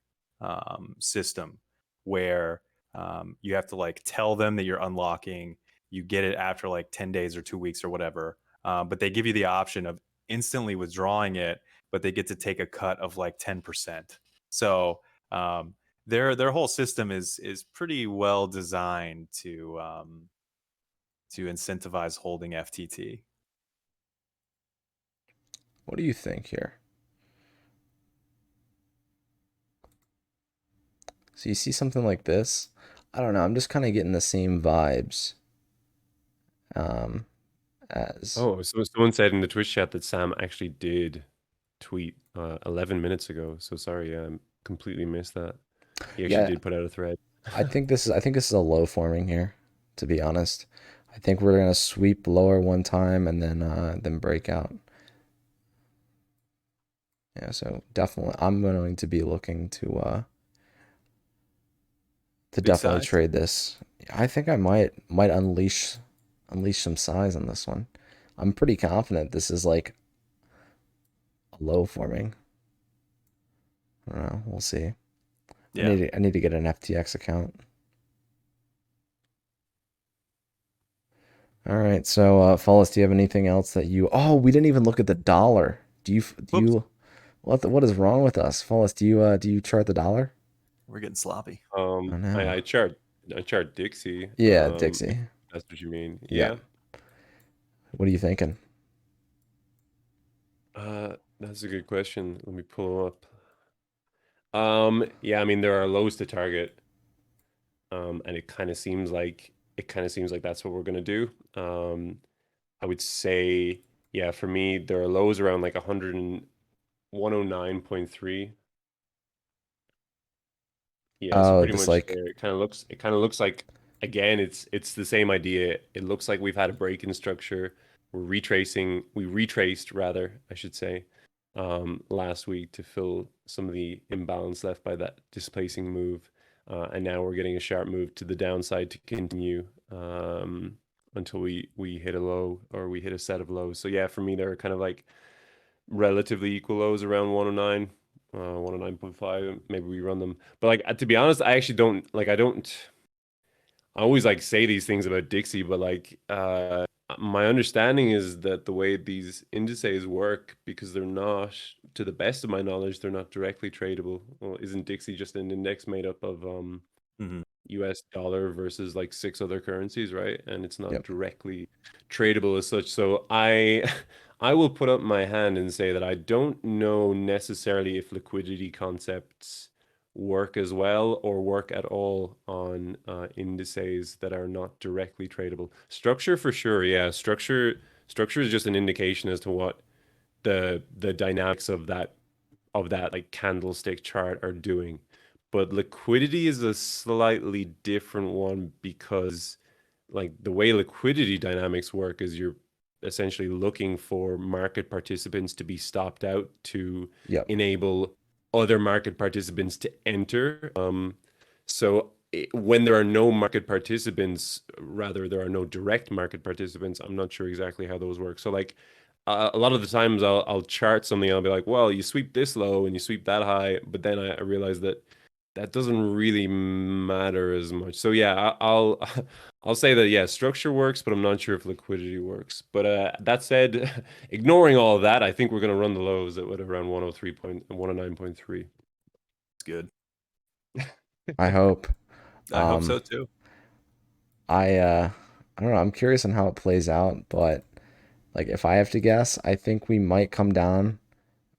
system where you have to like tell them that you're unlocking. You get it after like 10 days or 2 weeks or whatever. But they give you the option of instantly withdrawing it, but they get to take a cut of like 10%. So their whole system is pretty well designed to to incentivize holding FTT. What do you think here? So you see something like this? I don't know. I'm just kind of getting the same vibes um, as. Oh, so someone said in the Twitch chat that Sam actually did tweet 11 minutes ago. So sorry, I completely missed that. He actually Yeah, did put out a thread. I think this is a low forming here, to be honest. I think we're gonna sweep lower one time and then break out. Yeah, so definitely I'm going to be looking to Big definitely size. trade this. I think I might unleash some size on this one. I'm pretty confident this is like a low forming. I don't know. We'll see. Yeah. I need to get an FTX account. All right. So, Follis, do you have anything else that you? Oh, we didn't even look at the dollar. Do Whoops. you? What is wrong with us, Follis? Do you chart the dollar? We're getting sloppy. I know. I chart Dixie. Yeah, If Dixie. that's what you mean. Yeah. Yeah. What are you thinking? That's a good question. Let me pull 'em up. Yeah, I mean there are lows to target. And it kind of seems like that's what we're gonna do. I would say, yeah, for me, there are lows around like 109.3. Yeah, so Oh, pretty just much like there. It kind of looks like again, it's the same idea. It looks like we've had a break in structure. We retraced rather, I should say, last week to fill some of the imbalance left by that displacing move. And now we're getting a sharp move to the downside to continue until we hit a low or we hit a set of lows. So yeah, for me, they're kind of like relatively equal lows around 109, 109.5. Maybe we run them. But like to be honest, I actually don't like I always like say these things about Dixie, but like my understanding is that the way these indices work, because they're not, to the best of my knowledge, they're not directly tradable. Well, isn't Dixie just an index made up of Hmm. US dollar versus like six other currencies, right? And it's not yep. directly tradable as such. So I I will put up my hand and say that I don't know necessarily if liquidity concepts work as well or work at all on indices that are not directly tradable. Structure for sure, yeah. Structure is just an indication as to what the dynamics of that like candlestick chart are doing. But liquidity is a slightly different one because like the way liquidity dynamics work is you're essentially looking for market participants to be stopped out to Yep. enable other market participants to enter. So when there are no market participants, rather there are no direct market participants. I'm not sure exactly how those work. So like a lot of the times I'll chart something. I'll be like, well, you sweep this low and you sweep that high, but then I realize that that doesn't really matter as much. So yeah, I'll I'll say that yeah, structure works, but I'm not sure if liquidity works. But that said, ignoring all of that, I think we're gonna run the lows at what around 109.3. It's good. I hope. I hope so Um, too. I don't know. I'm curious on how it plays out, but like if I have to guess, I think we might come down.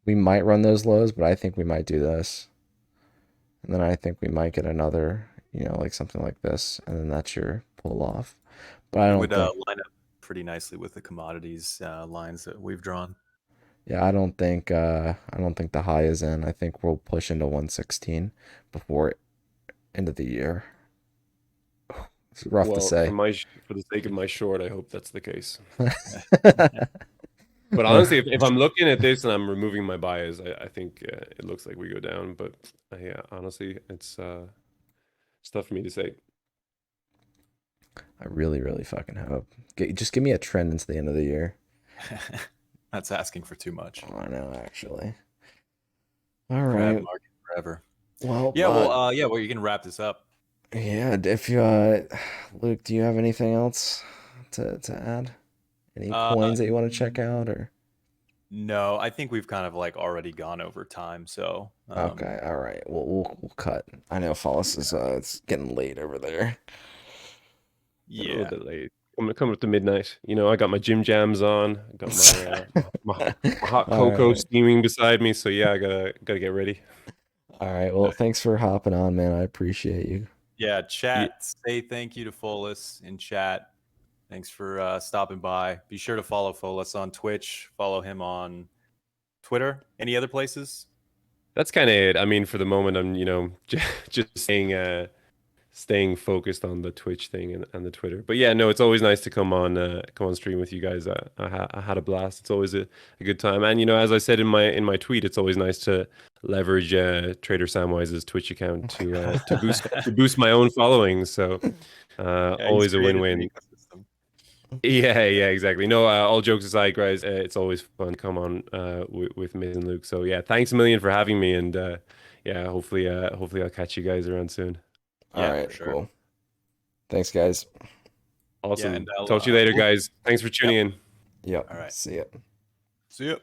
We might run those lows, but I think we might do this. And then I think we might get another, like something like this, and then that's your pull off. But I It don't would think, line up pretty nicely with the commodities lines that we've drawn. yeah, I don't think the high is in. I think we'll push into 116 before end of the year. It's rough to Well, say. for the sake of my short, I hope that's the case. But honestly, Uh, if I'm looking at this and I'm removing my bias, I think it looks like we go down. But yeah, honestly, it's tough for me to say. I really, really fucking hope. Just give me a trend into the end of the year. That's asking for too much. Oh, I know, actually. All Crab right. market forever. Well, Yeah, well, yeah, well, you can wrap this up. yeah. If you, Luke, do you have anything else to add? Any Uh, coins that you want to check out, or? no, I think we've kind of like already gone over time. So, Okay, all right. We'll cut. I know Follis is yeah, it's getting late over there. A little yeah. bit late. coming up to midnight. You know, I got my gym jams on. I got my hot All cocoa right. steaming beside me. So yeah, I gotta get ready. All right. Well, thanks for hopping on, man. I appreciate you. Yeah, Yeah, chat. Say thank you to Follis in chat. Thanks for stopping by. Be sure to follow Follis on Twitch. Follow him on Twitter. Any other places? that's kind of it. I mean, for the moment, I'm just staying focused on the Twitch thing and the Twitter. But yeah, no, it's always nice to come on stream with you guys. I had a blast. It's always a good time. And as I said in my tweet, it's always nice to leverage Trader Samwise's Twitch account to boost my own following. So Yeah, he's always a created an win-win. ecosystem. Yeah, exactly. No, all jokes aside, guys, it's always fun to come on with Miz and Luke. So yeah, thanks a million for having me, and yeah, hopefully I'll catch you guys around soon. All Yeah, right. for sure. Cool. Thanks, guys. Awesome. and I'll, Talk to you later, we'll- guys. Thanks for tuning in. Yep. All right. See ya. See ya.